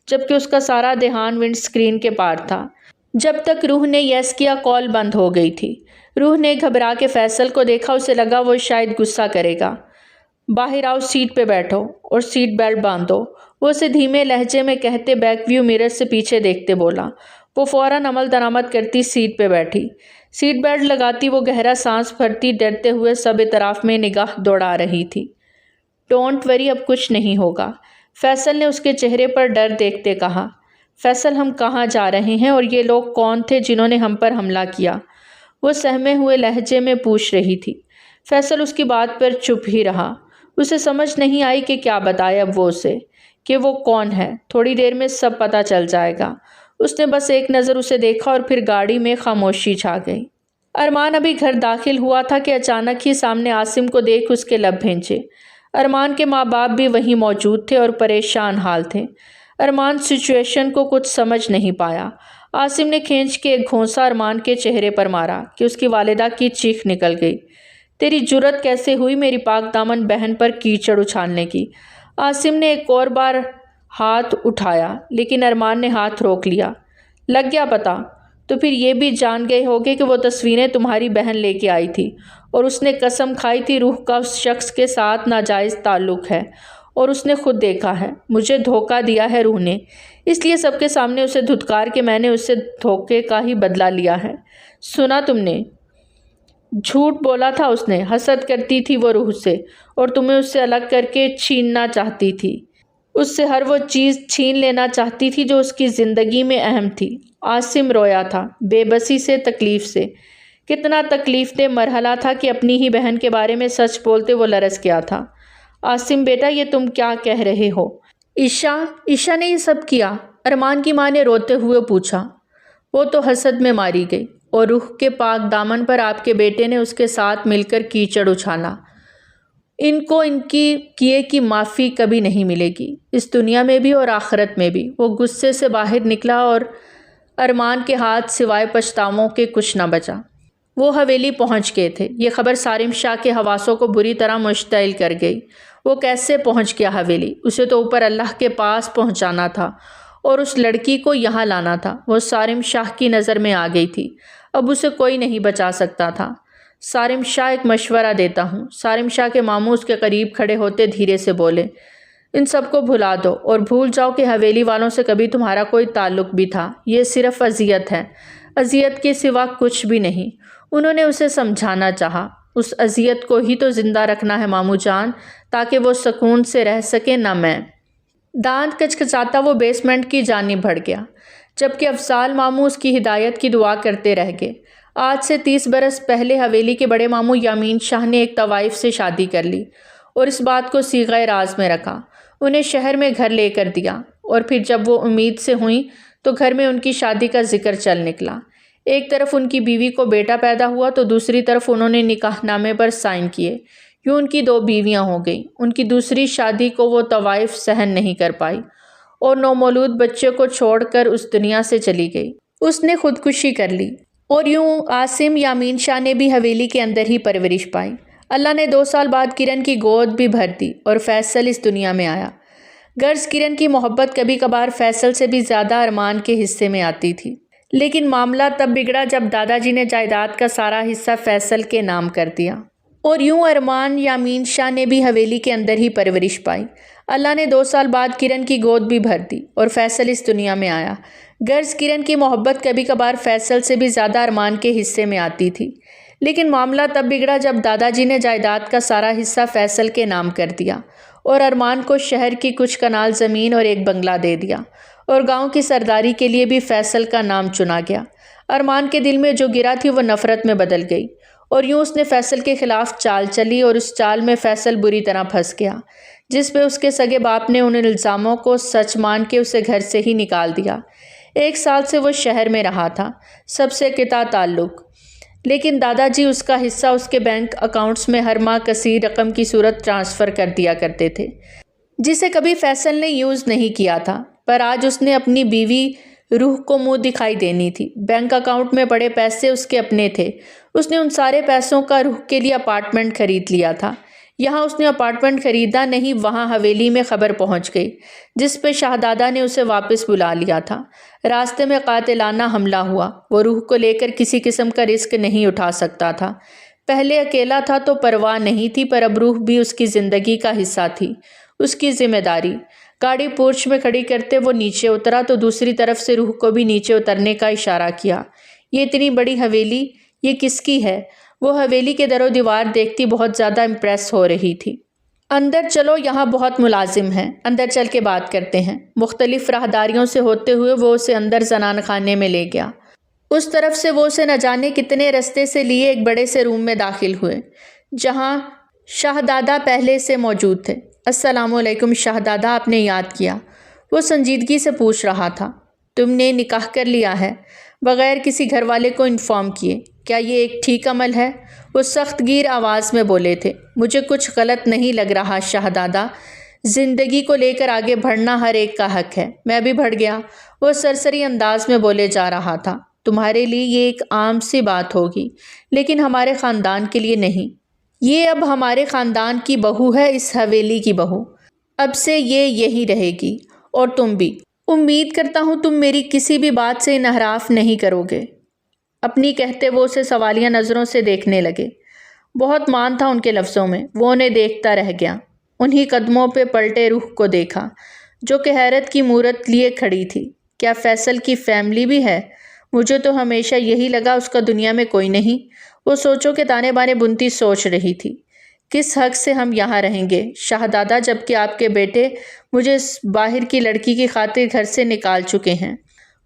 جبکہ اس کا سارا دھیان ونڈ اسکرین کے پار تھا۔ جب تک روح نے یس کیا کال بند ہو گئی تھی۔ روح نے گھبرا کے فیصل کو دیکھا، اسے لگا وہ شاید غصہ کرے گا۔ باہر آؤ، سیٹ پہ بیٹھو اور سیٹ بیلٹ باندھو، وہ اسے دھیمے لہجے میں کہتے بیک ویو مرر سے پیچھے دیکھتے بولا۔ وہ فوراً عمل درآمد کرتی سیٹ پہ بیٹھی۔ سیٹ بیلٹ لگاتی وہ گہرا سانس بھرتی ڈرتے ہوئے سب اطراف میں نگاہ دوڑا رہی تھی۔ ڈونٹ وری، اب کچھ نہیں ہوگا، فیصل نے اس کے چہرے پر ڈر دیکھتے کہا۔ فیصل، ہم کہاں جا رہے ہیں اور یہ لوگ کون تھے جنہوں نے ہم پر حملہ کیا؟ وہ سہمے ہوئے لہجے میں پوچھ رہی تھی۔ فیصل اس کی بات پر چپ ہی رہا۔ اسے سمجھ نہیں آئی کہ کیا بتائے اب وہ اسے۔ کہ وہ کون ہے، تھوڑی دیر میں سب پتہ چل جائے گا۔ اس نے بس ایک نظر اسے دیکھا اور پھر گاڑی میں خاموشی چھا گئی۔ ارمان ابھی گھر داخل ہوا تھا کہ اچانک ہی سامنے عاصم کو دیکھ اس کے لب بھینچے۔ ارمان کے ماں باپ بھی وہیں موجود تھے اور پریشان حال تھے۔ ارمان سچویشن کو کچھ سمجھ نہیں پایا۔ عاصم نے کھینچ کے ایک گھونسا ارمان کے چہرے پر مارا کہ اس کی والدہ کی چیخ نکل گئی۔ تیری جرأت کیسے ہوئی میری پاک دامن بہن پر کیچڑ اچھالنے کی؟ عاصم نے ایک اور بار ہاتھ اٹھایا لیکن ارمان نے ہاتھ روک لیا۔ لگ گیا پتہ؟ تو پھر یہ بھی جان گئے ہوگے کہ وہ تصویریں تمہاری بہن لے کے آئی تھی اور اس نے قسم کھائی تھی روح کا اس شخص کے ساتھ ناجائز تعلق ہے اور اس نے خود دیکھا ہے۔ مجھے دھوکہ دیا ہے روح نے، اس لیے سب کے سامنے اسے دھتکار کے میں نے اس سے دھوکے کا ہی بدلہ لیا ہے۔ سنا تم نے؟ جھوٹ بولا تھا اس نے، حسد کرتی تھی وہ روح سے اور تمہیں اس سے الگ کر کے چھیننا چاہتی تھی۔ اس سے ہر وہ چیز چھین لینا چاہتی تھی جو اس کی زندگی میں اہم تھی۔ عاصم رویا تھا، بے بسی سے، تکلیف سے۔ کتنا تکلیف دہ مرحلہ تھا کہ اپنی ہی بہن کے بارے میں سچ بولتے وہ لرز گیا تھا۔ عاصم بیٹا یہ تم کیا کہہ رہے ہو؟ عشا نے یہ سب کیا؟ ارمان کی ماں نے روتے ہوئے پوچھا۔ وہ تو حسد میں ماری گئی اور روح کے پاک دامن پر آپ کے بیٹے نے اس کے ساتھ مل کر کیچڑ اچھالا۔ ان کو ان کی کیے کی معافی کبھی نہیں ملے گی، اس دنیا میں بھی اور آخرت میں بھی۔ وہ غصے سے باہر نکلا اور ارمان کے ہاتھ سوائے پچھتاووں کے کچھ نہ بچا۔ وہ حویلی پہنچ گئے تھے۔ یہ خبر صارم شاہ کے حواسوں کو بری طرح مشتعل کر گئی۔ وہ کیسے پہنچ گیا حویلی؟ اسے تو اوپر اللہ کے پاس پہنچانا تھا اور اس لڑکی کو یہاں لانا تھا۔ وہ صارم شاہ کی نظر میں آ گئی تھی، اب اسے کوئی نہیں بچا سکتا تھا۔ صارم شاہ ایک مشورہ دیتا ہوں۔ صارم شاہ کے ماموں اس کے قریب کھڑے ہوتے دھیرے سے بولے، ان سب کو بھلا دو اور بھول جاؤ کہ حویلی والوں سے کبھی تمہارا کوئی تعلق بھی تھا۔ یہ صرف اذیت ہے، اذیت کے سوا کچھ بھی نہیں۔ انہوں نے اسے سمجھانا چاہا، اس اذیت کو ہی تو زندہ رکھنا ہے ماموں جان، تاکہ وہ سکون سے رہ سکے، نہ میں۔ دانت کچکچاتا وہ بیسمنٹ کی جانب بڑھ گیا، جبکہ افضال ماموں اس کی ہدایت کی دعا کرتے رہ گئے۔ آج سے 30 برس پہلے حویلی کے بڑے ماموں یامین شاہ نے ایک طوائف سے شادی کر لی اور اس بات کو صیغہ راز میں رکھا۔ انہیں شہر میں گھر لے کر دیا اور پھر جب وہ امید سے ہوئیں تو گھر میں ان کی شادی کا ذکر چل نکلا۔ ایک طرف ان کی بیوی کو بیٹا پیدا ہوا تو دوسری طرف انہوں نے نکاح نامے پر سائن کیے۔ یوں ان کی 2 بیویاں ہو گئیں۔ ان کی دوسری شادی کو وہ طوائف سہن نہیں کر پائی اور نومولود بچے کو چھوڑ کر اس دنیا سے چلی گئی۔ اس نے خودکشی کر لی اور یوں عاصم یامین شاہ نے بھی حویلی کے اندر ہی پرورش پائی۔ اللہ نے 2 سال بعد کرن کی گود بھی بھر دی اور فیصل اس دنیا میں آیا۔ غرض کرن کی محبت کبھی کبھار فیصل سے بھی زیادہ ارمان کے حصے میں آتی تھی، لیکن معاملہ تب بگڑا جب دادا جی نے جائیداد کا سارا حصہ فیصل کے نام کر دیا اور یوں ارمان یامین شاہ نے بھی حویلی کے اندر ہی پرورش پائی۔ اللہ نے 2 سال بعد کرن کی گود بھی بھر دی اور فیصل اس دنیا میں آیا۔ غرض کرن کی محبت کبھی کبھار فیصل سے بھی زیادہ ارمان کے حصے میں آتی تھی، لیکن معاملہ تب بگڑا جب دادا جی نے جائیداد کا سارا حصہ فیصل کے نام کر دیا اور ارمان کو شہر کی کچھ کنال زمین اور ایک بنگلہ دے دیا اور گاؤں کی سرداری کے لیے بھی فیصل کا نام چنا گیا۔ ارمان کے دل میں جو گرا تھی وہ نفرت میں بدل گئی اور یوں اس نے فیصل کے خلاف چال چلی اور اس چال میں فیصل بری طرح پھنس گیا، جس پہ اس کے سگے باپ نے ان الزاموں کو سچ مان کے اسے گھر سے ہی نکال دیا۔ 1 سال سے وہ شہر میں رہا تھا، سب سے قطع تعلق، لیکن دادا جی اس کا حصہ اس کے بینک اکاؤنٹس میں ہر ماہ کثیر رقم کی صورت ٹرانسفر کر دیا کرتے تھے، جسے کبھی فیصل نے یوز نہیں کیا تھا، پر آج اس نے اپنی بیوی روح کو منہ دکھائی دینی تھی۔ بینک اکاؤنٹ میں پڑے پیسے اس کے اپنے تھے۔ اس نے ان سارے پیسوں کا روح کے لیے اپارٹمنٹ خرید لیا تھا۔ یہاں اس نے اپارٹمنٹ خریدا نہیں، وہاں حویلی میں خبر پہنچ گئی، جس پہ شہزادہ نے اسے واپس بلا لیا تھا۔ راستے میں قاتلانہ حملہ ہوا۔ وہ روح کو لے کر کسی قسم کا رسک نہیں اٹھا سکتا تھا۔ پہلے اکیلا تھا تو پرواہ نہیں تھی، پر اب روح بھی اس کی زندگی کا حصہ تھی، اس کی ذمہ داری۔ گاڑی پورچ میں کھڑی کرتے وہ نیچے اترا تو دوسری طرف سے روح کو بھی نیچے اترنے کا اشارہ کیا۔ یہ اتنی بڑی حویلی، یہ کس کی ہے؟ وہ حویلی کے در و دیوار دیکھتی بہت زیادہ امپریس ہو رہی تھی۔ اندر چلو، یہاں بہت ملازم ہیں، اندر چل کے بات کرتے ہیں۔ مختلف راہداریوں سے ہوتے ہوئے وہ اسے اندر زنان خانے میں لے گیا۔ اس طرف سے وہ اسے نہ جانے کتنے رستے سے لیے ایک بڑے سے روم میں داخل ہوئے، جہاں شہزادہ پہلے سے موجود تھے۔ السلام علیکم شہزادہ، آپ نے یاد کیا؟ وہ سنجیدگی سے پوچھ رہا تھا۔ تم نے نکاح کر لیا ہے بغیر کسی گھر والے کو انفارم کیے، کیا یہ ایک ٹھیک عمل ہے؟ وہ سخت گیر آواز میں بولے تھے۔ مجھے کچھ غلط نہیں لگ رہا شہزادہ، زندگی کو لے کر آگے بڑھنا ہر ایک کا حق ہے۔ میں بھی بڑھ گیا، وہ سرسری انداز میں بولے جا رہا تھا۔ تمہارے لیے یہ ایک عام سی بات ہوگی، لیکن ہمارے خاندان کے لیے نہیں۔ یہ اب ہمارے خاندان کی بہو ہے، اس حویلی کی بہو۔ اب سے یہ یہی رہے گی، اور تم بھی۔ امید کرتا ہوں تم میری کسی بھی بات سے انحراف نہیں کرو گے۔ اپنی کہتے وہ اسے سوالیہ نظروں سے دیکھنے لگے۔ بہت مان تھا ان کے لفظوں میں، وہ انہیں دیکھتا رہ گیا۔ انہی قدموں پہ پلٹے روح کو دیکھا جو کہ حیرت کی مورت لیے کھڑی تھی۔ کیا فیصل کی فیملی بھی ہے؟ مجھے تو ہمیشہ یہی لگا اس کا دنیا میں کوئی نہیں۔ وہ سوچوں کے تانے بانے بنتی سوچ رہی تھی۔ کس حق سے ہم یہاں رہیں گے شہزادہ، جبکہ آپ کے بیٹے مجھے اس باہر کی لڑکی کی خاطر گھر سے نکال چکے ہیں؟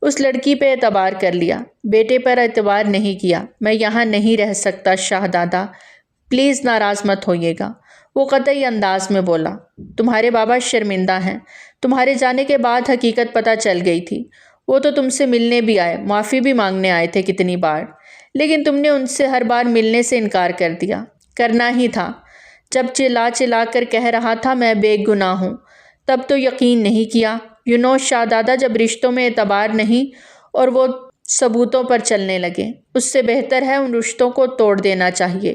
اس لڑکی پہ اعتبار کر لیا، بیٹے پر اعتبار نہیں کیا۔ میں یہاں نہیں رہ سکتا شہزادہ، پلیز ناراض مت ہوئیے گا، وہ قطعی انداز میں بولا۔ تمہارے بابا شرمندہ ہیں، تمہارے جانے کے بعد حقیقت پتہ چل گئی تھی۔ وہ تو تم سے ملنے بھی آئے، معافی بھی مانگنے آئے تھے کتنی بار، لیکن تم نے ان سے ہر بار ملنے سے انکار کر دیا۔ کرنا ہی تھا، جب چلا چلا کر کہہ رہا تھا میں بے گناہ ہوں، تب تو یقین نہیں کیا۔ شہزادہ، جب رشتوں میں اعتبار نہیں اور وہ ثبوتوں پر چلنے لگے، اس سے بہتر ہے ان رشتوں کو توڑ دینا چاہیے۔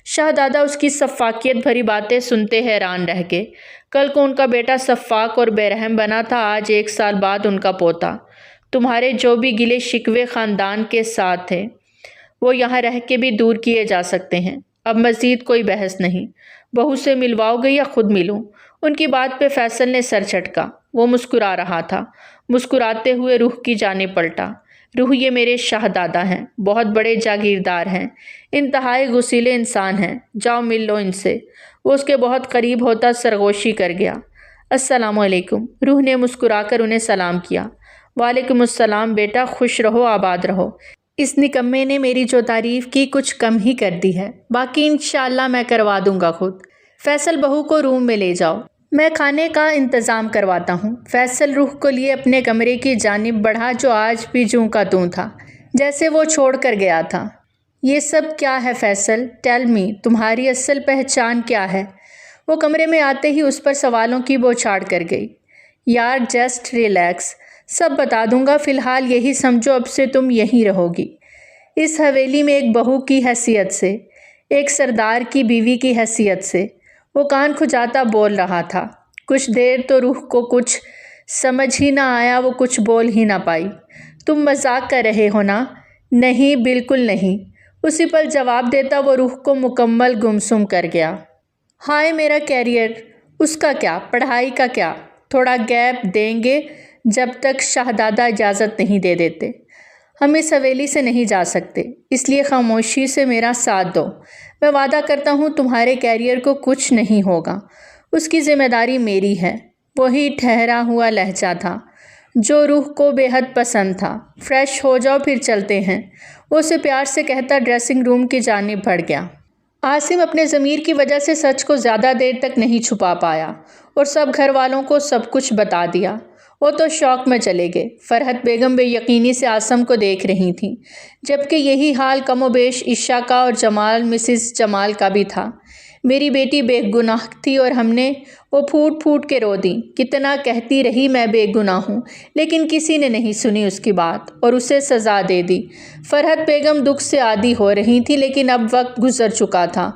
شہزادہ اس کی سفاکیت بھری باتیں سنتے حیران رہ گئے۔ کل کو ان کا بیٹا سفاک اور بے رحم بنا تھا، آج 1 سال بعد ان کا پوتا۔ تمہارے جو بھی گلے شکوے خاندان کے ساتھ تھے وہ یہاں رہ کے بھی دور کیے جا سکتے ہیں۔ اب مزید کوئی بحث نہیں۔ بہو سے ملواؤ گے یا خود ملوں؟ ان کی بات پہ فیصل نے سر جھٹکا۔ وہ مسکرا رہا تھا، مسکراتے ہوئے روح کی جانب پلٹا۔ روح، یہ میرے شہزادہ ہیں، بہت بڑے جاگیردار ہیں، انتہائی غسیلے انسان ہیں، جاؤ مل لو ان سے۔ وہ اس کے بہت قریب ہوتا سرگوشی کر گیا۔ السلام علیکم، روح نے مسکرا کر انہیں سلام کیا۔ وعلیکم السلام بیٹا، خوش رہو آباد رہو۔ اس نکمے نے میری جو تعریف کی کچھ کم ہی کر دی ہے، باقی انشاءاللہ میں کروا دوں گا خود۔ فیصل، بہو کو روم میں لے جاؤ، میں کھانے کا انتظام کرواتا ہوں۔ فیصل روح کو لیے اپنے کمرے کی جانب بڑھا جو آج بھی جوں کا توں تھا، جیسے وہ چھوڑ کر گیا تھا۔ یہ سب کیا ہے فیصل؟ ٹیل می، تمہاری اصل پہچان کیا ہے؟ وہ کمرے میں آتے ہی اس پر سوالوں کی بوچھاڑ کر گئی۔ یار جسٹ ریلیکس، سب بتا دوں گا، فی الحال یہی سمجھو اب سے تم یہیں رہو گی، اس حویلی میں ایک بہو کی حیثیت سے، ایک سردار کی بیوی کی حیثیت سے۔ وہ کان کھجاتا بول رہا تھا۔ کچھ دیر تو روح کو کچھ سمجھ ہی نہ آیا، وہ کچھ بول ہی نہ پائی۔ تم مذاق کر رہے ہو نا؟ نہیں، بالکل نہیں، اسی پل جواب دیتا وہ روح کو مکمل گمسم کر گیا۔ ہائے میرا کیریئر، اس کا کیا؟ پڑھائی کا کیا؟ تھوڑا گیپ دیں گے جب تک شہزادہ اجازت نہیں دے دیتے۔ ہم اس حویلی سے نہیں جا سکتے، اس لیے خاموشی سے میرا ساتھ دو۔ میں وعدہ کرتا ہوں تمہارے کیریئر کو کچھ نہیں ہوگا، اس کی ذمہ داری میری ہے۔ وہی ٹھہرا ہوا لہجہ تھا جو روح کو بے حد پسند تھا۔ فریش ہو جاؤ پھر چلتے ہیں، وہ اسے پیار سے کہتا ڈریسنگ روم کی جانب بڑھ گیا۔ عاصم اپنے ضمیر کی وجہ سے سچ کو زیادہ دیر تک نہیں چھپا پایا اور سب گھر والوں کو سب کچھ بتا دیا۔ وہ تو شوق میں چلے گئے۔ فرحت بیگم بے یقینی سے عاصم کو دیکھ رہی تھیں، جبکہ یہی حال کم و بیش عشا کا اور جمال مسز جمال کا بھی تھا۔ میری بیٹی بے گناہ تھی اور ہم نے، وہ پھوٹ پھوٹ کے رو دیں۔ کتنا کہتی رہی میں بے گناہ ہوں، لیکن کسی نے نہیں سنی اس کی بات اور اسے سزا دے دی۔ فرحت بیگم دکھ سے عادی ہو رہی تھی، لیکن اب وقت گزر چکا تھا۔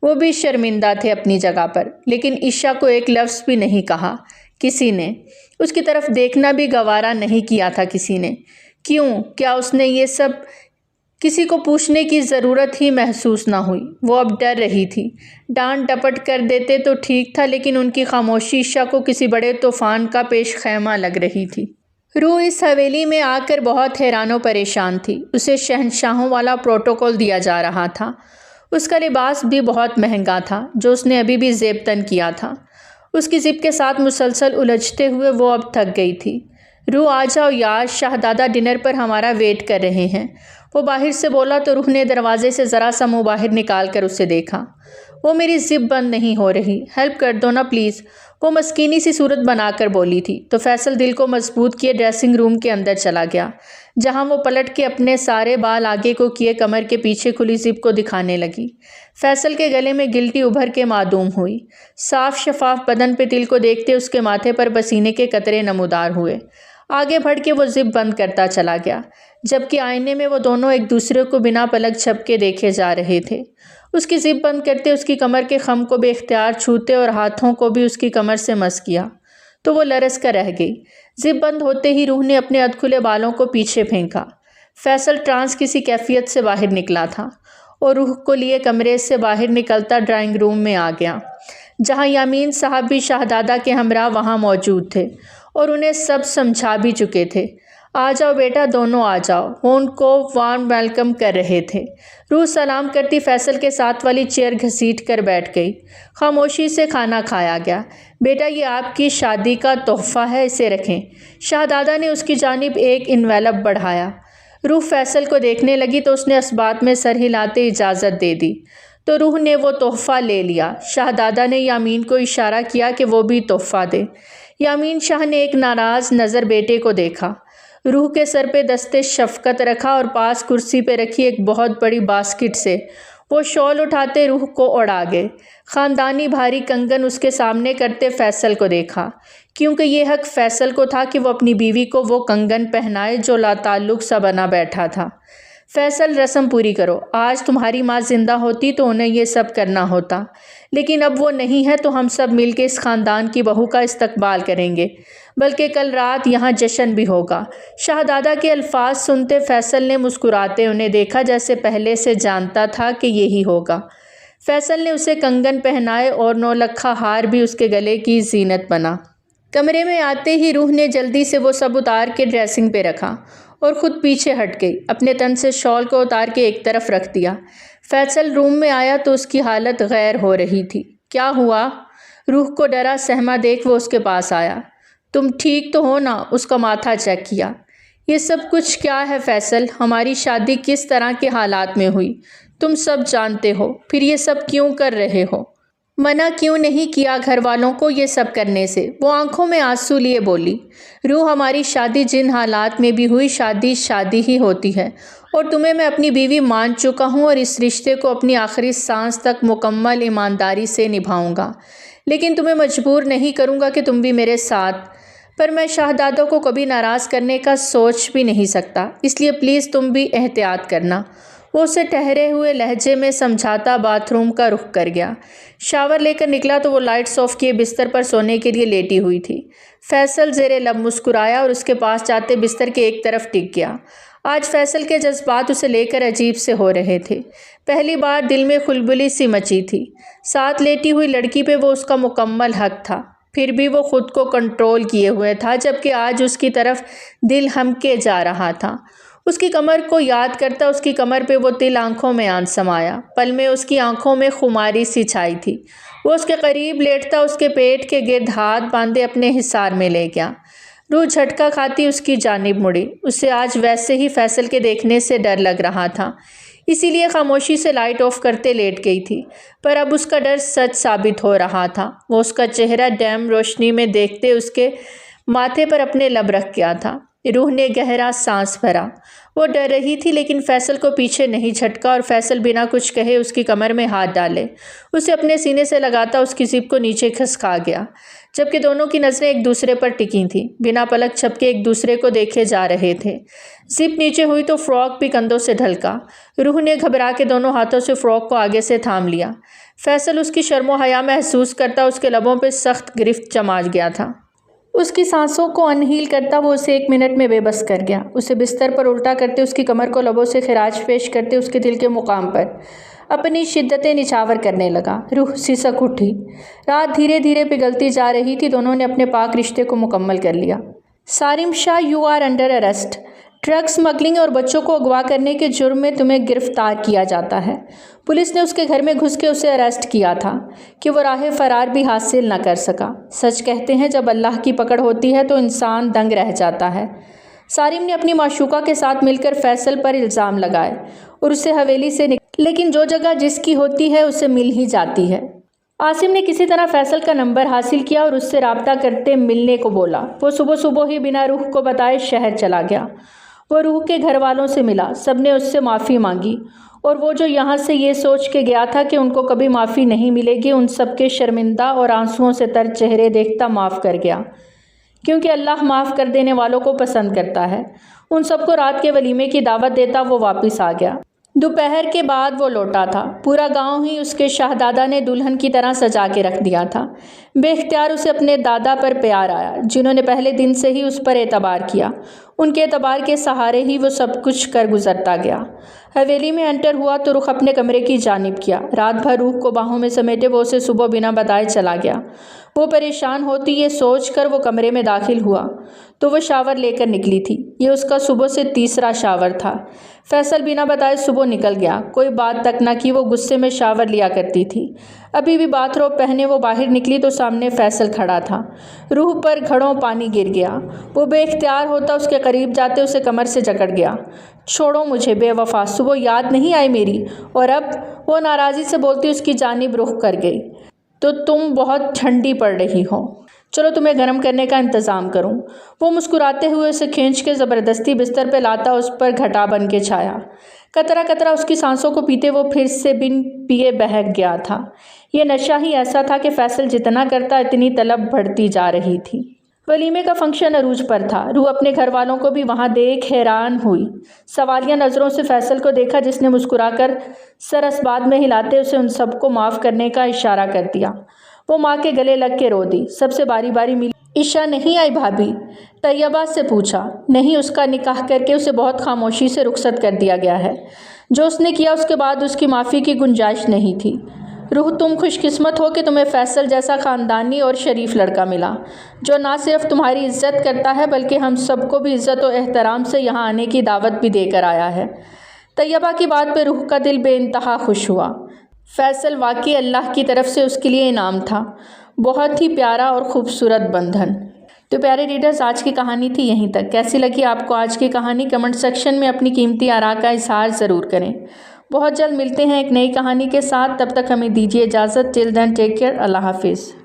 وہ بھی شرمندہ تھے اپنی جگہ پر، لیکن عشا کو ایک لفظ بھی نہیں کہا کسی نے۔ اس کی طرف دیکھنا بھی گوارا نہیں کیا تھا کسی نے۔ کیوں؟ کیا اس نے یہ سب؟ کسی کو پوچھنے کی ضرورت ہی محسوس نہ ہوئی۔ وہ اب ڈر رہی تھی۔ ڈانٹ ڈپٹ کر دیتے تو ٹھیک تھا، لیکن ان کی خاموشی عشا کو کسی بڑے طوفان کا پیش خیمہ لگ رہی تھی۔ روح اس حویلی میں آ کر بہت حیران و پریشان تھی۔ اسے شہنشاہوں والا پروٹوکول دیا جا رہا تھا۔ اس کا لباس بھی بہت مہنگا تھا جو اس نے ابھی بھی زیب تن کیا تھا۔ اس کی زب کے ساتھ مسلسل الجھتے ہوئے وہ اب تھک گئی تھی۔ روح آ جاؤ یار، شہزادہ ڈنر پر ہمارا ویٹ کر رہے ہیں۔ وہ باہر سے بولا تو روح نے دروازے سے ذرا سا منہ باہر نکال کر اسے دیکھا۔ وہ میری زپ بند نہیں ہو رہی، ہیلپ کر دو نا پلیز، وہ مسکینی سی صورت بنا کر بولی تھی۔ تو فیصل دل کو مضبوط کیے ڈریسنگ روم کے اندر چلا گیا، جہاں وہ پلٹ کے اپنے سارے بال آگے کو کیے کمر کے پیچھے کھلی زپ کو دکھانے لگی۔ فیصل کے گلے میں گلٹی ابھر کے معدوم ہوئی۔ صاف شفاف بدن پہ تل کو دیکھتے اس کے ماتھے پر پسینے کے قطرے نمودار ہوئے۔ آگے بڑھ کے وہ زپ بند کرتا چلا گیا، جبکہ آئینے میں وہ دونوں ایک دوسرے کو بنا پلک جھپکے دیکھے جا رہے تھے۔ اس کی زپ بند کرتے اس کی کمر کے خم کو بے اختیار چھوتے اور ہاتھوں کو بھی اس کی کمر سے مس کیا تو وہ لرز کر رہ گئی۔ زپ بند ہوتے ہی روح نے اپنے ادھکھلے بالوں کو پیچھے پھینکا۔ فیصل ٹرانس کسی کیفیت سے باہر نکلا تھا اور روح کو لیے کمرے سے باہر نکلتا ڈرائنگ روم میں آ گیا، جہاں یامین صاحب بھی شہزادہ کے ہمراہ وہاں موجود تھے اور انہیں سب سمجھا بھی چکے تھے۔ آ جاؤ بیٹا، دونوں آ جاؤ، وہ ان کو وارم ویلکم کر رہے تھے۔ روح سلام کرتی فیصل کے ساتھ والی چیئر گھسیٹ کر بیٹھ گئی۔ خاموشی سے کھانا کھایا گیا۔ بیٹا یہ آپ کی شادی کا تحفہ ہے، اسے رکھیں۔ شہزادہ نے اس کی جانب ایک انویلپ بڑھایا۔ روح فیصل کو دیکھنے لگی تو اس نے اسبات میں سر ہلاتے اجازت دے دی، تو روح نے وہ تحفہ لے لیا۔ شہزادہ نے یامین کو اشارہ کیا کہ وہ بھی تحفہ دے۔ یامین شاہ نے ایک ناراض نظر بیٹے کو دیکھا۔ روح کے سر پہ دستے شفقت رکھا اور پاس کرسی پہ رکھی ایک بہت بڑی باسکٹ سے وہ شال اٹھاتے روح کو اڑا گئے۔ خاندانی بھاری کنگن اس کے سامنے کرتے فیصل کو دیکھا، کیونکہ یہ حق فیصل کو تھا کہ وہ اپنی بیوی کو وہ کنگن پہنائے جو لاتعلق سا بنا بیٹھا تھا۔ فیصل رسم پوری کرو، آج تمہاری ماں زندہ ہوتی تو انہیں یہ سب کرنا ہوتا، لیکن اب وہ نہیں ہے تو ہم سب مل کے اس خاندان کی بہو کا استقبال کریں گے، بلکہ کل رات یہاں جشن بھی ہوگا۔ شہزادہ کے الفاظ سنتے فیصل نے مسکراتے انہیں دیکھا، جیسے پہلے سے جانتا تھا کہ یہی ہوگا۔ فیصل نے اسے کنگن پہنائے اور 9 لکھا ہار بھی اس کے گلے کی زینت بنا۔ کمرے میں آتے ہی روح نے جلدی سے وہ سب اتار کے ڈریسنگ پہ رکھا اور خود پیچھے ہٹ گئی، اپنے تن سے شال کو اتار کے ایک طرف رکھ دیا۔ فیصل روم میں آیا تو اس کی حالت غیر ہو رہی تھی۔ کیا ہوا؟ روح کو ڈرا سہما دیکھ وہ اس کے پاس آیا۔ تم ٹھیک تو ہو نا؟ اس کا ماتھا چیک کیا۔ یہ سب کچھ کیا ہے فیصل؟ ہماری شادی کس طرح کے حالات میں ہوئی تم سب جانتے ہو، پھر یہ سب کیوں کر رہے ہو؟ منع کیوں نہیں کیا گھر والوں کو یہ سب کرنے سے؟ وہ آنکھوں میں آنسو لیے بولی۔ روح ہماری شادی جن حالات میں بھی ہوئی، شادی شادی ہی ہوتی ہے، اور تمہیں میں اپنی بیوی مان چکا ہوں اور اس رشتے کو اپنی آخری سانس تک مکمل ایمانداری سے نبھاؤں گا، لیکن تمہیں مجبور نہیں کروں گا کہ تم بھی میرے ساتھ۔ پر میں شہزادہ کو کبھی ناراض کرنے کا سوچ بھی نہیں سکتا، اس لیے پلیز تم بھی احتیاط کرنا۔ وہ اسے ٹھہرے ہوئے لہجے میں سمجھاتا باتھ روم کا رخ کر گیا۔ شاور لے کر نکلا تو وہ لائٹس آف کیے بستر پر سونے کے لیے لیٹی ہوئی تھی۔ فیصل زیر لب مسکرایا اور اس کے پاس جاتے بستر کے ایک طرف ٹک گیا۔ آج فیصل کے جذبات اسے لے کر عجیب سے ہو رہے تھے۔ پہلی بار دل میں خلبلی سی مچی تھی۔ ساتھ لیٹی ہوئی لڑکی پہ وہ اس کا مکمل حق تھا، پھر بھی وہ خود کو کنٹرول کیے ہوئے تھا، جبکہ آج اس کی طرف دل ہمکے جا رہا تھا۔ اس کی کمر کو یاد کرتا اس کی کمر پہ وہ تل آنکھوں میں آن سمایا۔ پل میں اس کی آنکھوں میں خماری سی چھائی تھی۔ وہ اس کے قریب لیٹتا اس کے پیٹ کے گرد ہاتھ باندھے اپنے حصار میں لے گیا۔ روح جھٹکا کھاتی اس کی جانب مڑی۔ اسے آج ویسے ہی فیصل کے دیکھنے سے ڈر لگ رہا تھا، اسی لیے خاموشی سے لائٹ آف کرتے لیٹ گئی تھی، پر اب اس کا ڈر سچ ثابت ہو رہا تھا۔ وہ اس کا چہرہ ڈیم روشنی میں دیکھتے اس کے ماتھے پر اپنے لب رکھ گیا تھا۔ روح نے گہرا سانس بھرا۔ وہ ڈر رہی تھی لیکن فیصل کو پیچھے نہیں جھٹکا اور فیصل بنا کچھ کہے اس کی کمر میں ہاتھ ڈالے اسے اپنے سینے سے لگاتا اس کی زپ کو نیچے کھسکا گیا، جبکہ دونوں کی نظریں ایک دوسرے پر ٹکی تھیں، بنا پلک جھپکے ایک دوسرے کو دیکھے جا رہے تھے۔ زپ نیچے ہوئی تو فراک بھی کندھوں سے ڈھلکا۔ روح نے گھبرا کے دونوں ہاتھوں سے فراک کو آگے سے تھام لیا۔ فیصل اس کی شرم و حیا محسوس کرتا اس کے لبوں پہ سخت گرفت جما گیا تھا۔ اس کی سانسوں کو انہیل کرتا وہ اسے 1 منٹ میں بے بس کر گیا۔ اسے بستر پر الٹا کرتے اس کی کمر کو لبوں سے خراج پیش کرتے اس کے دل کے مقام پر اپنی شدتیں نچھاور کرنے لگا۔ روح سسک اٹھی۔ رات دھیرے دھیرے پگھلتی جا رہی تھی۔ دونوں نے اپنے پاک رشتے کو مکمل کر لیا۔ Sarim Shah, you are under arrest. Drug smuggling اور بچوں کو اغوا کرنے کے جرم میں تمہیں گرفتار کیا جاتا ہے۔ پولیس نے اس کے گھر میں گھس کے اسے اریسٹ کیا تھا کہ وہ راہ فرار بھی حاصل نہ کر سکا۔ سچ کہتے ہیں جب اللہ کی پکڑ ہوتی ہے تو انسان دنگ رہ جاتا ہے۔ سارم نے اپنی معشوقہ کے ساتھ مل کر فیصل پر الزام لگائے اور اسے حویلی سے لیکن جو جگہ جس کی ہوتی ہے اسے مل ہی جاتی ہے۔ عاصم نے کسی طرح فیصل کا نمبر حاصل کیا اور اس سے رابطہ کرتے ملنے کو بولا۔ وہ صبح صبح ہی بنا روح کو بتائے شہر چلا گیا۔ وہ روح کے گھر والوں سے ملا، سب نے اس سے معافی مانگی اور وہ جو یہاں سے یہ سوچ کے گیا تھا کہ ان کو کبھی معافی نہیں ملے گی، ان سب کے شرمندہ اور آنسوؤں سے تر چہرے دیکھتا معاف کر گیا، کیونکہ اللہ معاف کر دینے والوں کو پسند کرتا ہے۔ ان سب کو رات کے ولیمے کی دعوت دیتا وہ واپس آ گیا۔ دوپہر کے بعد وہ لوٹا تھا۔ پورا گاؤں ہی اس کے شہزادہ نے دلہن کی طرح سجا کے رکھ دیا تھا۔ بے اختیار اسے اپنے دادا پر پیار آیا، جنہوں نے پہلے دن سے ہی اس پر اعتبار کیا۔ ان کے اعتبار کے سہارے ہی وہ سب کچھ کر گزرتا گیا۔ حویلی میں انٹر ہوا تو رخ اپنے کمرے کی جانب کیا۔ رات بھر روح کو باہوں میں سمیٹے وہ اسے صبح بنا بتائے چلا گیا۔ وہ پریشان ہوتی یہ سوچ کر وہ کمرے میں داخل ہوا تو وہ شاور لے کر نکلی تھی۔ یہ اس کا صبح سے تیسرا شاور تھا۔ فیصل بنا بتائے صبح نکل گیا، کوئی بات تک نہ کی۔ وہ غصے میں شاور لیا کرتی تھی۔ ابھی بھی باتھ روب پہنے وہ باہر نکلی تو سامنے فیصل کھڑا تھا۔ روح پر گھڑوں پانی گر گیا۔ وہ بے اختیار ہوتا اس کے قریب جاتے اسے کمر سے جکڑ گیا۔ چھوڑو مجھے بے وفا، صبح یاد نہیں آئی میری؟ اور اب وہ ناراضی سے بولتی اس کی جانب رخ کر گئی۔ تو تم بہت ٹھنڈی پڑ رہی ہو، چلو تمہیں گرم کرنے کا انتظام کروں۔ وہ مسکراتے ہوئے اسے کھینچ کے زبردستی بستر پہ لاتا اس پر گھٹا بن کے چھایا۔ قطرہ قطرہ اس کی سانسوں کو پیتے وہ پھر سے بن پیے بہک گیا تھا۔ یہ نشہ ہی ایسا تھا کہ فیصل جتنا کرتا اتنی طلب بڑھتی جا رہی تھی۔ ولیمے کا فنکشن عروج پر تھا۔ روح اپنے گھر والوں کو بھی وہاں دیکھ حیران ہوئی۔ سوالیہ نظروں سے فیصل کو دیکھا، جس نے مسکرا کر سر اسباد میں ہلاتے اسے ان سب کو معاف کرنے کا اشارہ کر دیا۔ وہ ماں کے گلے لگ کے رو دی۔ سب سے باری باری ملی۔ عشا نہیں آئی بھابھی؟ طیبہ سے پوچھا۔ نہیں، اس کا نکاح کر کے اسے بہت خاموشی سے رخصت کر دیا گیا ہے۔ جو اس نے کیا اس کے بعد اس کی معافی کی گنجائش نہیں تھی۔ روح تم خوش قسمت ہو کہ تمہیں فیصل جیسا خاندانی اور شریف لڑکا ملا، جو نہ صرف تمہاری عزت کرتا ہے بلکہ ہم سب کو بھی عزت و احترام سے یہاں آنے کی دعوت بھی دے کر آیا ہے۔ طیبہ کی بات پہ روح کا دل بے انتہا خوش ہوا۔ فیصل واقعی اللہ کی طرف سے اس کے لیے انعام تھا، بہت ہی پیارا اور خوبصورت بندھن۔ تو پیارے ریڈرز، آج کی کہانی تھی یہیں تک۔ کیسی لگی آپ کو آج کی کہانی؟ کمنٹ سیکشن میں اپنی قیمتی آراء کا اظہار ضرور کریں۔ بہت جلد ملتے ہیں ایک نئی کہانی کے ساتھ، تب تک ہمیں دیجیے اجازت۔ ٹل دین ٹیک کیئر، اللہ حافظ۔